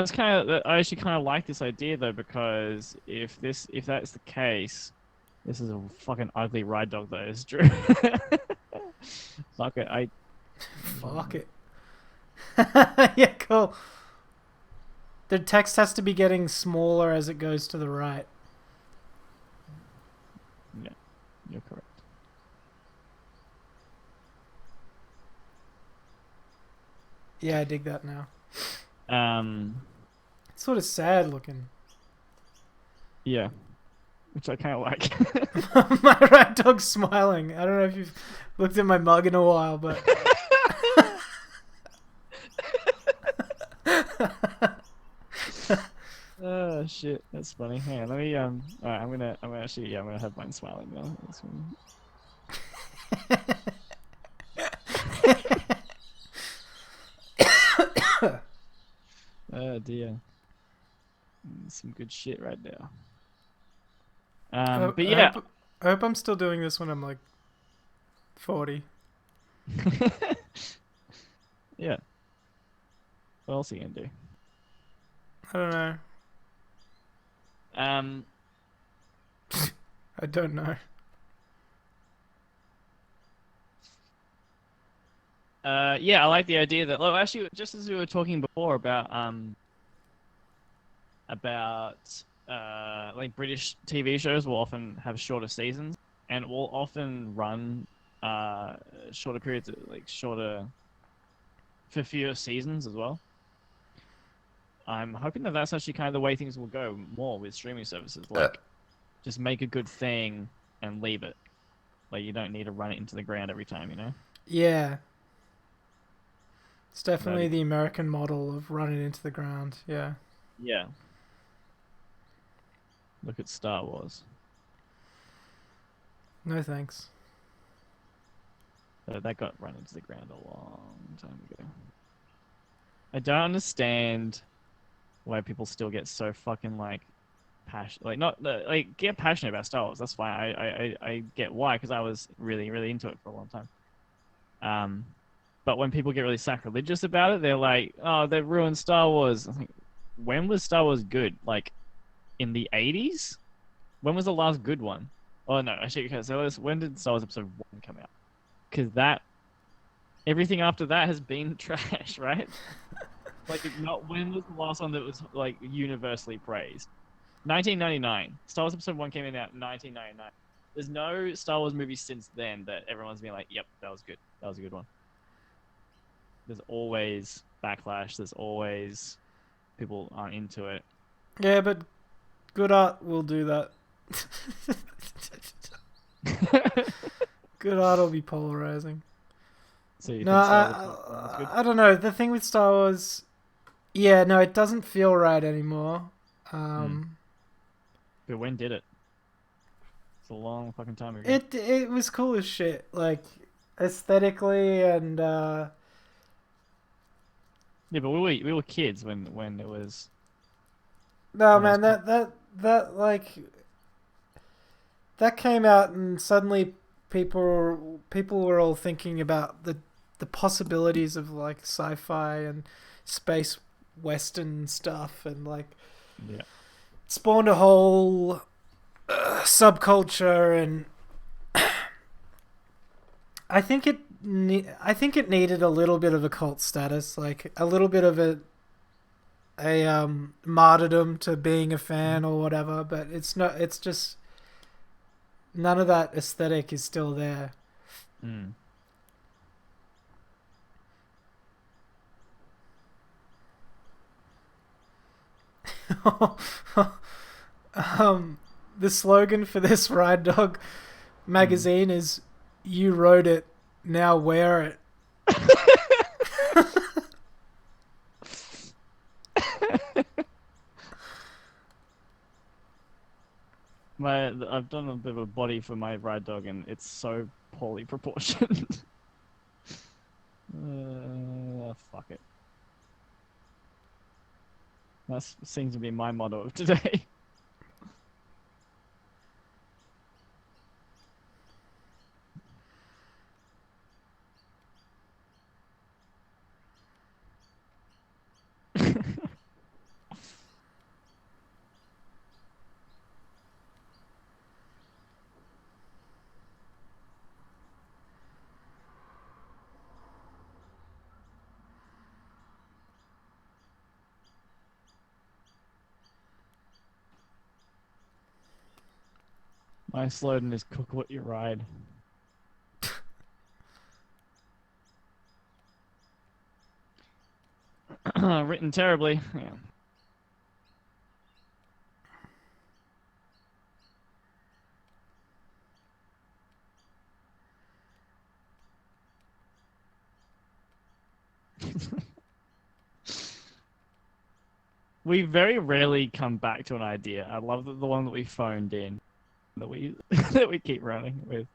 actually kind of like this idea though, because if that's the case, this is a fucking ugly ride dog though. It's true. Fuck it. Fuck it. Yeah, cool. The text has to be getting smaller as it goes to the right. Yeah, you're correct. Yeah, I dig that now. It's sort of sad looking. Yeah, which I kind of like. My rat dog's smiling. I don't know if you've looked at my mug in a while, but Oh shit, that's funny. Hang on, let me alright, I'm gonna have mine smiling now. idea. Some good shit right there. I, But I yeah. hope I hope I'm still doing this when I'm like 40. Yeah. What else are you gonna do? I don't know. Um. I don't know. Yeah, I like the idea that. Well, actually, just as we were talking before about like British TV shows will often have shorter seasons and will often run uh shorter periods, like shorter for fewer seasons as well. I'm hoping that that's actually kind of the way things will go more with streaming services. Like, just make a good thing and leave it. Like, you don't need to run it into the ground every time, you know? Yeah, it's That'd definitely be the cool. American model of running into the ground. Yeah. Yeah. Look at Star Wars. No thanks. That got run into the ground a long time ago. I don't understand why people still get so fucking like passionate, like not like get passionate about Star Wars. That's fine. I get why, because I was really into it for a long time. Um, but when people get really sacrilegious about it, they're like, "Oh, they've ruined Star Wars." I think, when was Star Wars good? Like in the 80s? When was the last good one? Oh no, actually, okay. So when did Star Wars Episode 1 come out? Because that everything after that has been trash, right? Like, not when was the last one that was like universally praised? 1999. Star Wars Episode 1 came out in 1999. There's no Star Wars movie since then that everyone's been like, "Yep, that was good. That was a good one." There's always backlash. There's always people aren't into it. Yeah, but good art will do that. Good art will be polarizing. So you No, think Star Wars Episode 1 was good? I don't know. The thing with Star Wars, yeah, no, it doesn't feel right anymore. Hmm. Um, But when did it? It's a long fucking time ago. it was cool as shit, like aesthetically and Yeah, but we were kids when it was no when it was man, cool. that like that came out and suddenly people were all thinking about the possibilities of like sci-fi and space western stuff and like Yeah. spawned a whole subculture and I think it needed a little bit of a cult status, like a little bit of a martyrdom to being a fan or whatever, but it's not it's just none of that aesthetic is still there. Mm. The slogan for this Ride Dog Mm. magazine is "You wrote it, now wear it." I've done a bit of a body for my ride dog, and it's so poorly proportioned. Fuck it. That seems to be my motto of today. My slogan is "Cook what you ride." Written terribly. Yeah. We very rarely come back to an idea. I love the one that we phoned in, that we that we keep running with.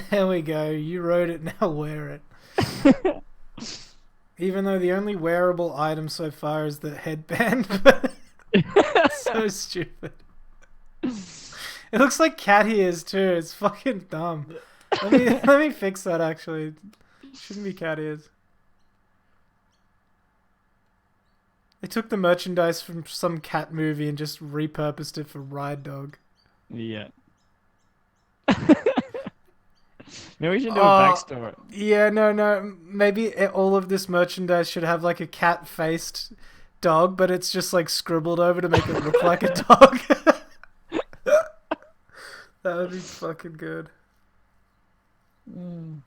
There we go. You wrote it, now wear it. Even though the only wearable item so far is the headband. So stupid. It looks like cat ears too. It's fucking dumb. Let me fix that actually. Shouldn't be cat ears. They took the merchandise from some cat movie and just repurposed it for Ride Dog. Yeah. Maybe we should do a Oh, backstory. yeah, no. Maybe all of this merchandise should have like a cat-faced dog, but it's just like scribbled over to make it look like a dog. That would be fucking good. Mm.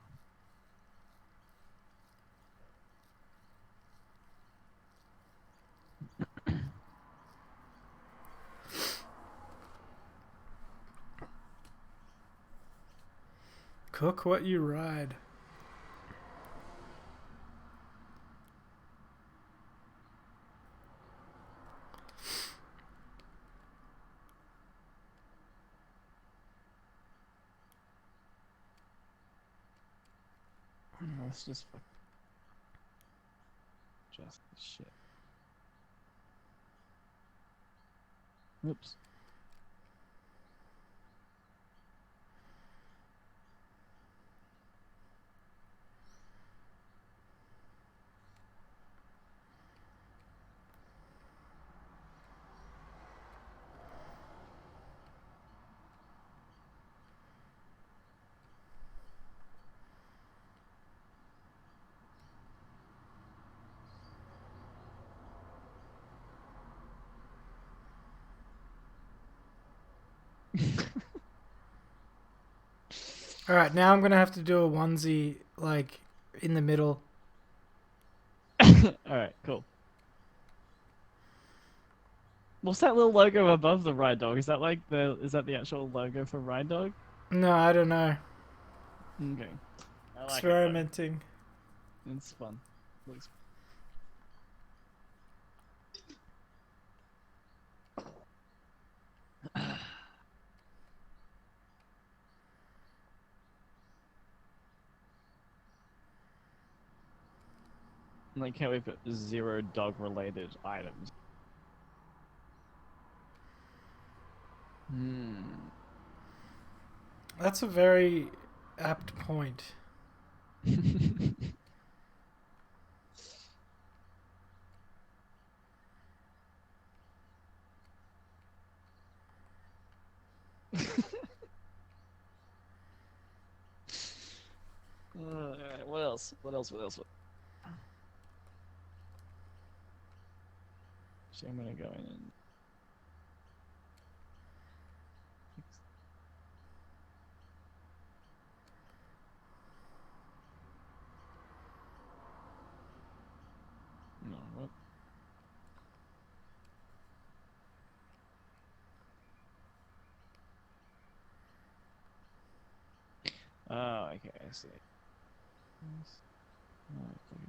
Cook what you ride. Let's just shit. Oops. All right, now I'm gonna have to do a onesie like in the middle. All right, cool. What's that little logo above the Ride Dog? Is that like is that the actual logo for Ride Dog? No, I don't know. Okay. I like it Experimenting. though. It's fun. Looks like how we put 0 dog related items. Hmm. That's a very apt point. Alright, what else? What else? What else? Actually, I'm gonna go in and fix. No, what? Oh, okay, I see. Yes. Oh, okay.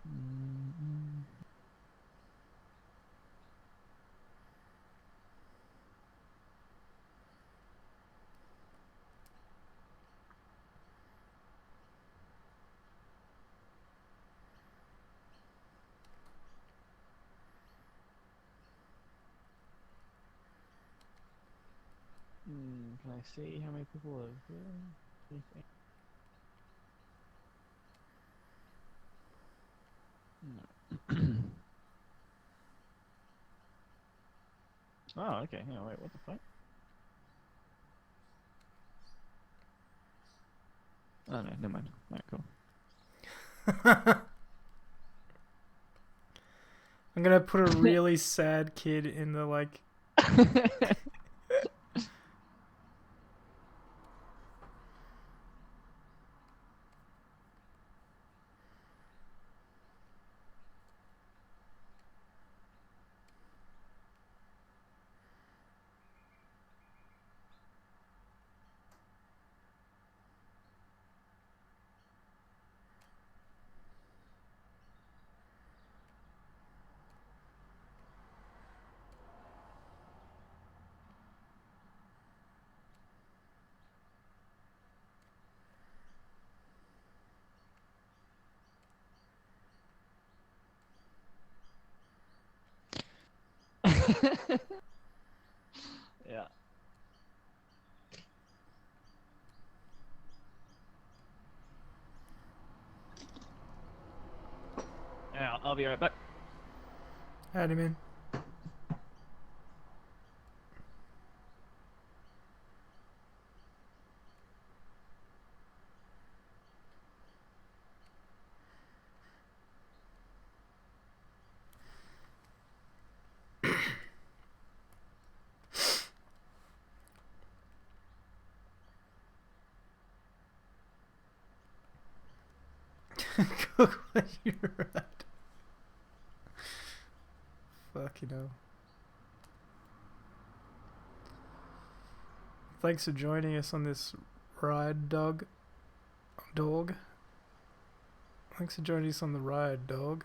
Mm-mm. Can I see how many people are here? No. Oh, okay. Yeah, wait, what the fuck? Oh, no, never mind. Alright, cool. I'm gonna put a really sad kid in the like. Yeah. Yeah, I'll be right back. Howdy, man. Cook when you're right. Fuck, you know. Thanks for joining us on this ride, dog. Dog. Thanks for joining us on the ride, dog.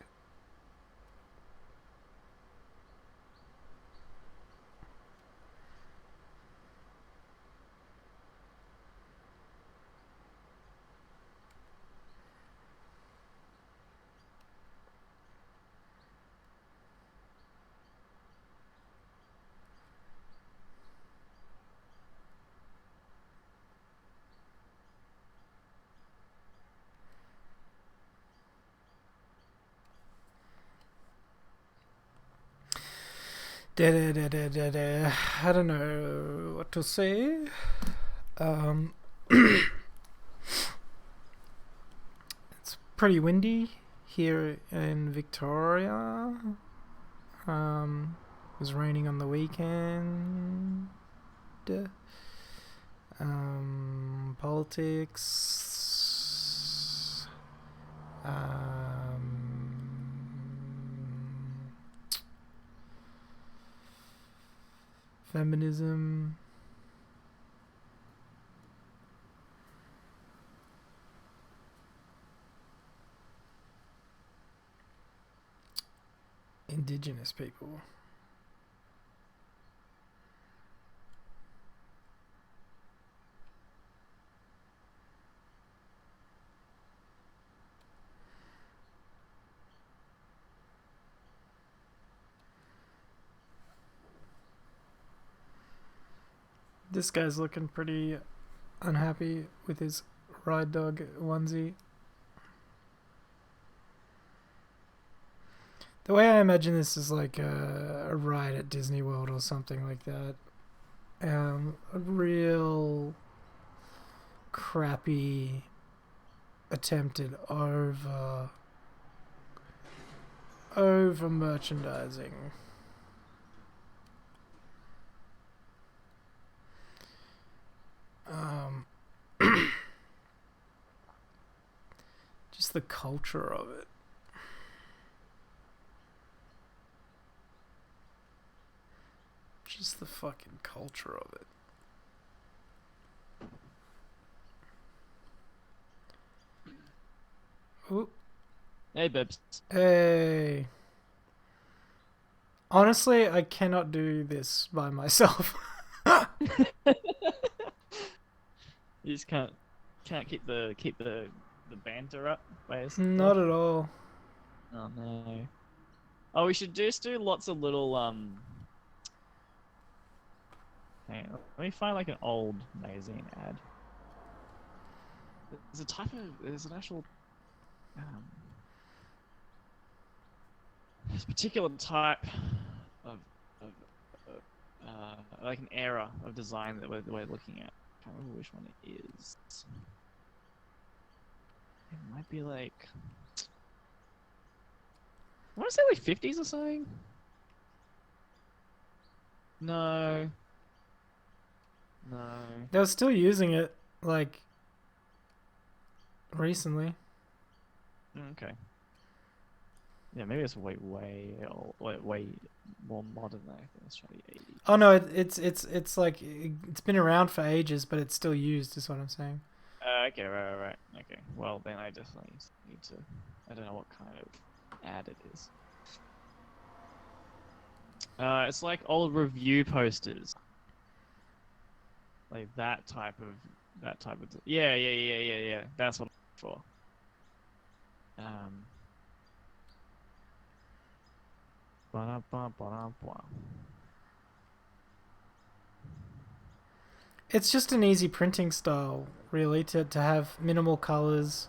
I don't know what to say. It's pretty windy here in Victoria. It was raining on the weekend. Politics. Feminism. Indigenous people. This guy's looking pretty unhappy with his ride dog onesie. The way I imagine this is like a ride at Disney World or something like that. A real crappy attempted over merchandising. Just the culture of it. Just the fucking culture of it. Ooh. Hey, Bibs. Hey. Honestly, I cannot do this by myself. You just can't keep the banter up by yourself. Not at all. Oh no. Oh, we should just do lots of little hang on, let me find like an old magazine ad. There's an actual this particular type of, like an era of design that we're looking at. I can't remember which one it is. It might be like I want to say like 50s or something. No. No. They were still using it, like, recently. Okay. Yeah, maybe it's way more modern though. Let's try the 80s. Oh no, it's like it's been around for ages, but it's still used. Is what I'm saying. Okay, right. Okay. Well, then I definitely need to. I don't know what kind of ad it is. It's like old review posters. Like that type of. Yeah. That's what I'm looking for. Ba-da-ba-ba-da-ba. It's just an easy printing style, really, to have minimal colors,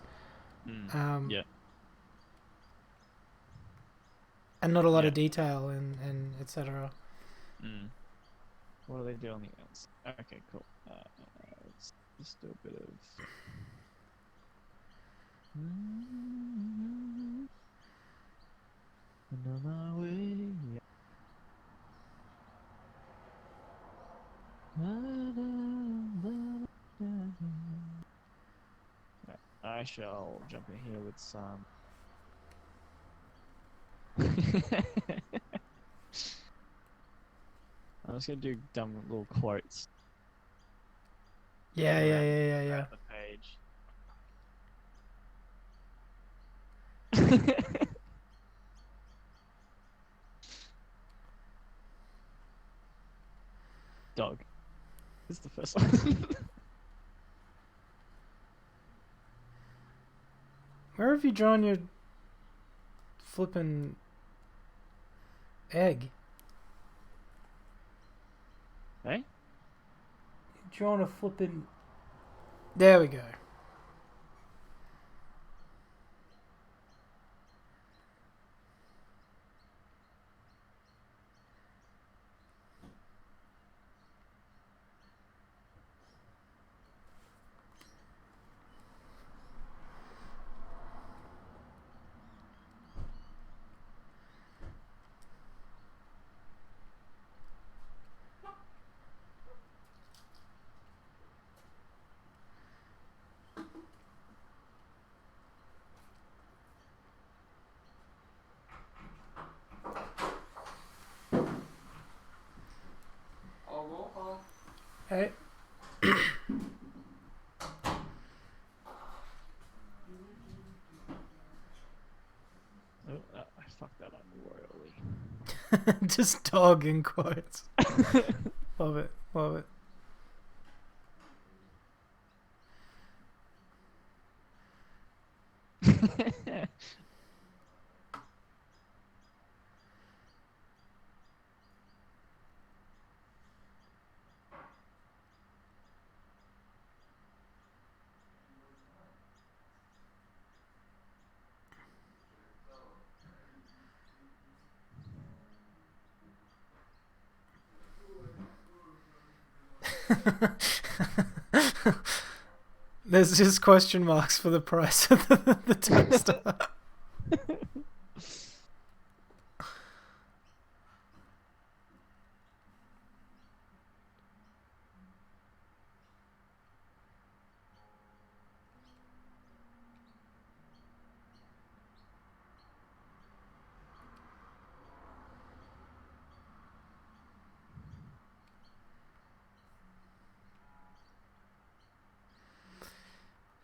Yeah. and not a lot Yeah. of detail and etc. Mm. What do they do on the else? Okay, cool. Let's just do a bit of. Another way. Right, I shall jump in here with some. I'm just gonna do dumb little quotes Yeah, yeah, around, yeah, yeah, yeah. around the page. Dog. This is the first one. Where have you drawn your flippin' egg? Hey? Drawn a flippin'. There we go. Hey. Oh, I fucked that up royally. Just dog in quotes. Love it. Love it. There's just question marks for the price of the toaster.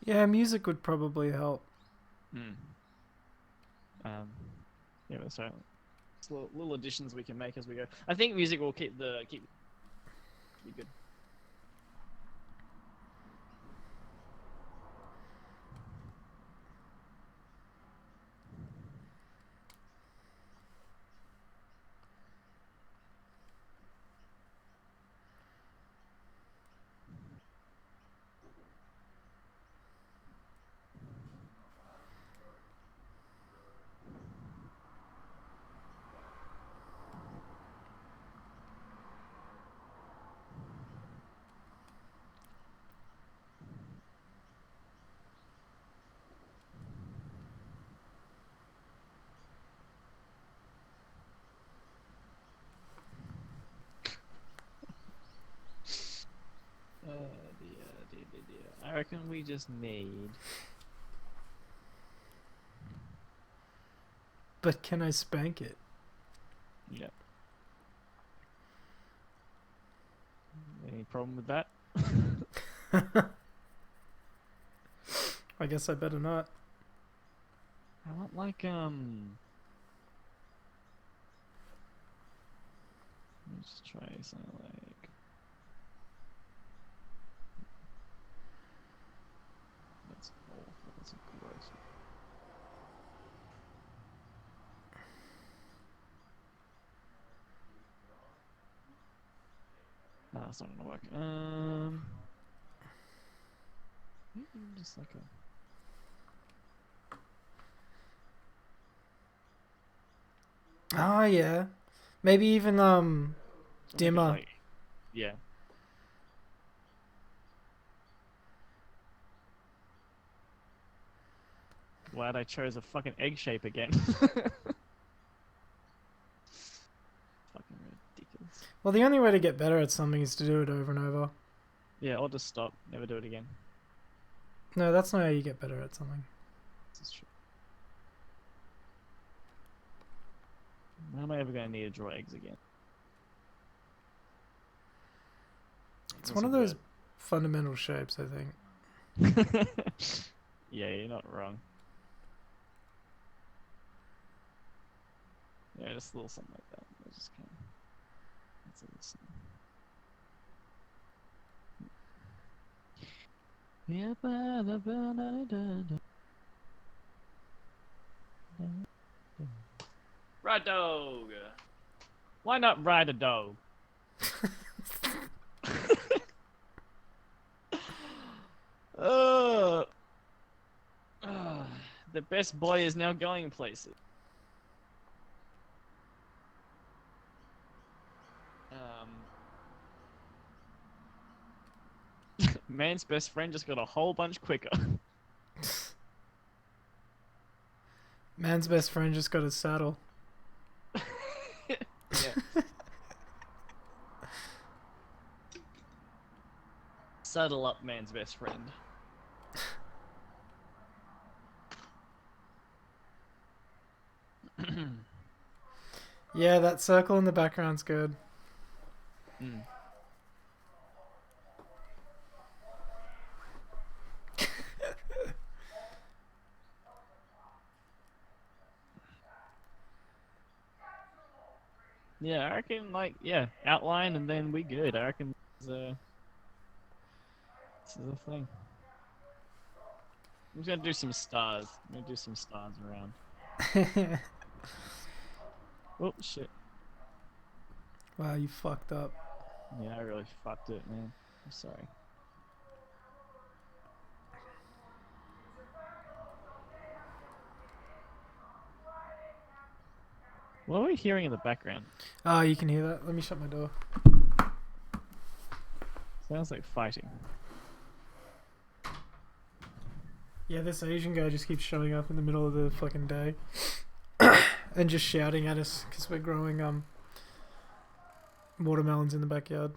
Yeah, music would probably help. Hmm. Yeah, so it's little additions we can make as we go. I think music will keep be good. Dear. I reckon we just need. But can I spank it? Yeah. Any problem with that? I guess I better not. I want like Let's try something like. That's awful. That's gross. it's not gonna work. Just like a. Oh yeah, maybe even dimmer. Like, yeah. Glad I chose a fucking egg shape again. Fucking ridiculous. Well, the only way to get better at something is to do it over and over. Yeah, or just stop. Never do it again. No, that's not how you get better at something. This is true. When am I ever going to need to draw eggs again? It's one of those fundamental shapes, I think. Yeah, you're not wrong. Yeah, just a little something like that. I just kind of. That's a little something. Yeah, ride dog. Why not ride a dog? uh, the best boy is now going places. Man's best friend just got a whole bunch quicker. Man's best friend just got a saddle. Yeah. Saddle up, man's best friend. Yeah, that circle in the background's good. Mm. Yeah, I reckon, like, yeah, outline and then we good. I reckon this is a thing. I'm just gonna do some stars. I'm gonna do some stars around. Oh, shit. Wow, you fucked up. Yeah, I really fucked it, man. I'm sorry. What are we hearing in the background? Oh, you can hear that. Let me shut my door. Sounds like fighting. Yeah, this Asian guy just keeps showing up in the middle of the fucking day and just shouting at us because we're growing watermelons in the backyard.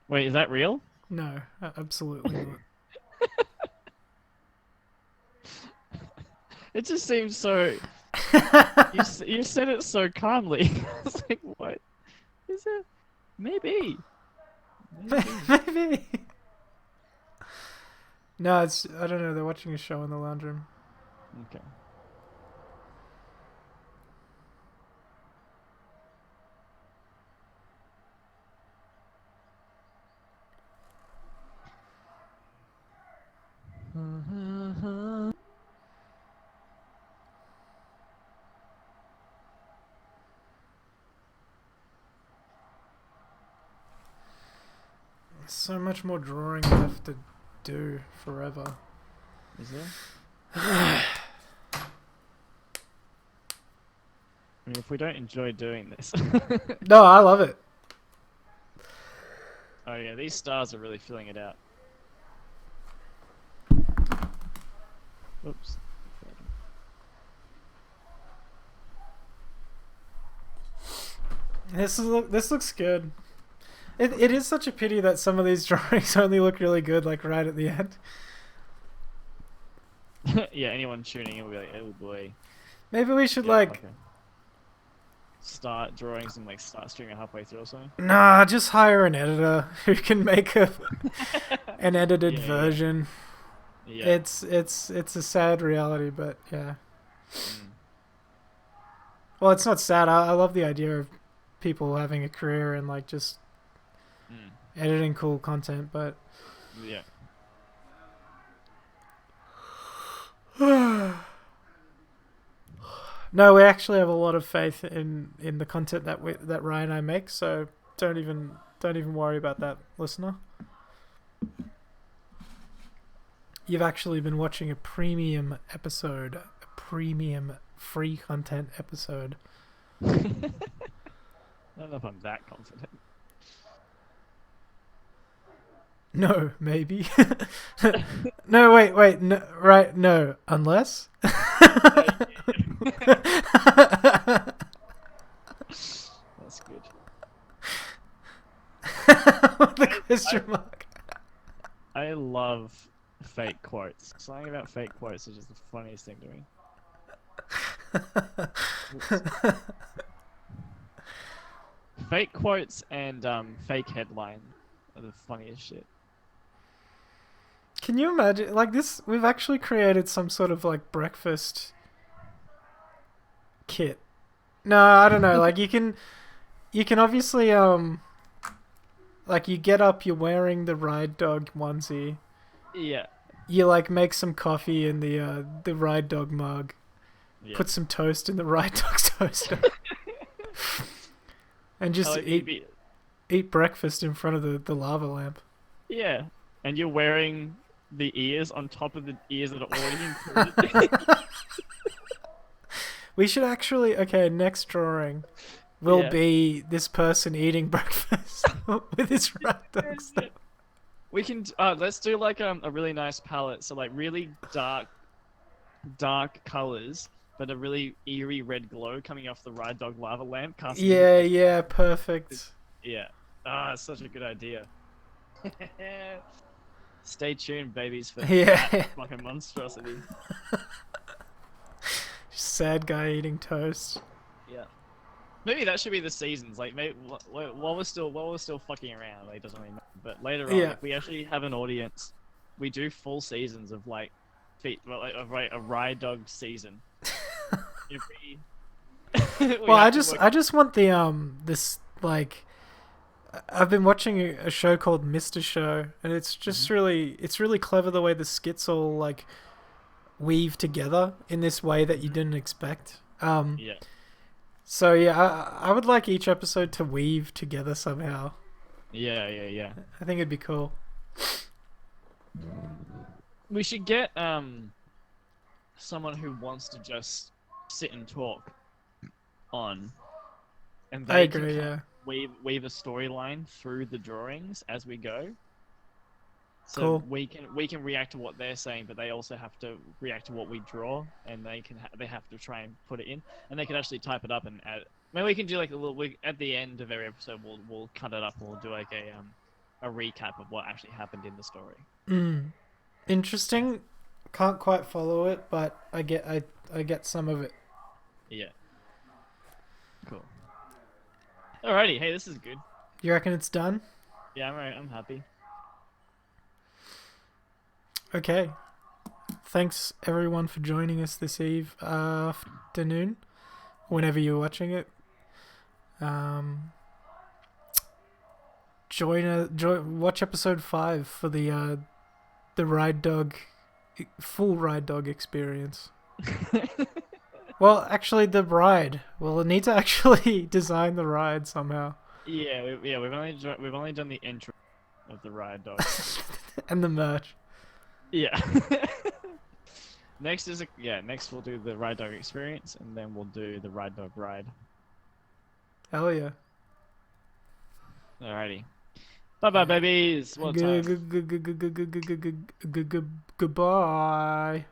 Wait, is that real? No, absolutely not. It just seems so. You said it so calmly. It's like, what? Is it? Maybe. Maybe. No, it's I don't know. They're watching a show in the lounge room. Okay. There's so much more drawing left to do forever. Is there? I mean, if we don't enjoy doing this. No, I love it. Oh yeah, these stars are really filling it out. Oops. This looks good. It is such a pity that some of these drawings only look really good, like right at the end. Yeah, anyone tuning in will be like, oh boy. Maybe we should start drawings and like start streaming halfway through or something. Nah, just hire an editor who can make an edited version. Yeah. It's a sad reality, but yeah. Mm. Well, it's not sad. I love the idea of people having a career and like just editing cool content, but yeah. No, we actually have a lot of faith in the content that Ryan and I make, so don't even worry about that, listener. You've actually been watching a premium episode, a premium free content episode. I don't know if I'm that confident. No, maybe. No, wait, no, right, no, unless. That's good. With the question mark. I love fake quotes. Something about fake quotes is just the funniest thing to me. Fake quotes and fake headline are the funniest shit. Can you imagine, like this? We've actually created some sort of like breakfast kit. No, I don't know. Like you can obviously like you get up, you're wearing the ride dog onesie. Yeah. You like make some coffee in the ride dog mug. Yeah. Put some toast in the ride dog's toaster. And just eat breakfast in front of the lava lamp. Yeah. And you're wearing the ears on top of the ears that are already included. We should actually, okay, next drawing will be this person eating breakfast with his ride dog stuff. We can let's do like a really nice palette, so like really dark colors, but a really eerie red glow coming off the ride dog lava lamp. Yeah, perfect. Yeah. It's such a good idea. Stay tuned, babies, for that fucking monstrosity. Sad guy eating toast. Yeah. Maybe that should be the seasons. Like, maybe while we're still fucking around, like, it doesn't really matter. But later on, if we actually have an audience, we do full seasons of like, a ride dog season. Well, I just want the this like. I've been watching a show called Mr. Show, and it's just it's really clever the way the skits all like weave together in this way that you didn't expect. Yeah. So yeah, I would like each episode to weave together somehow. Yeah. I think it'd be cool. We should get someone who wants to just sit and talk on, and they I agree. Yeah. Weave a storyline through the drawings as we go. So cool. we can react to what they're saying, but they also have to react to what we draw, and they have to try and put it in, and they can actually type it up and add. Maybe we can do like a little. At the end of every episode, we'll cut it up and we'll do like a recap of what actually happened in the story. Interesting. Can't quite follow it, but I get some of it. Yeah. Cool. Alrighty, hey, this is good. You reckon it's done? Yeah, I'm happy. Okay. Thanks everyone for joining us this afternoon, whenever you're watching it. Watch episode 5 for the ride dog, full ride dog experience. Well, actually, the ride. We'll need to actually design the ride somehow. Yeah, we've only done the intro of the ride dog. And the merch. Yeah. Next we'll do the ride dog experience, and then we'll do the ride dog ride. Hell yeah. Alrighty. Bye bye, babies. What time? Goodbye.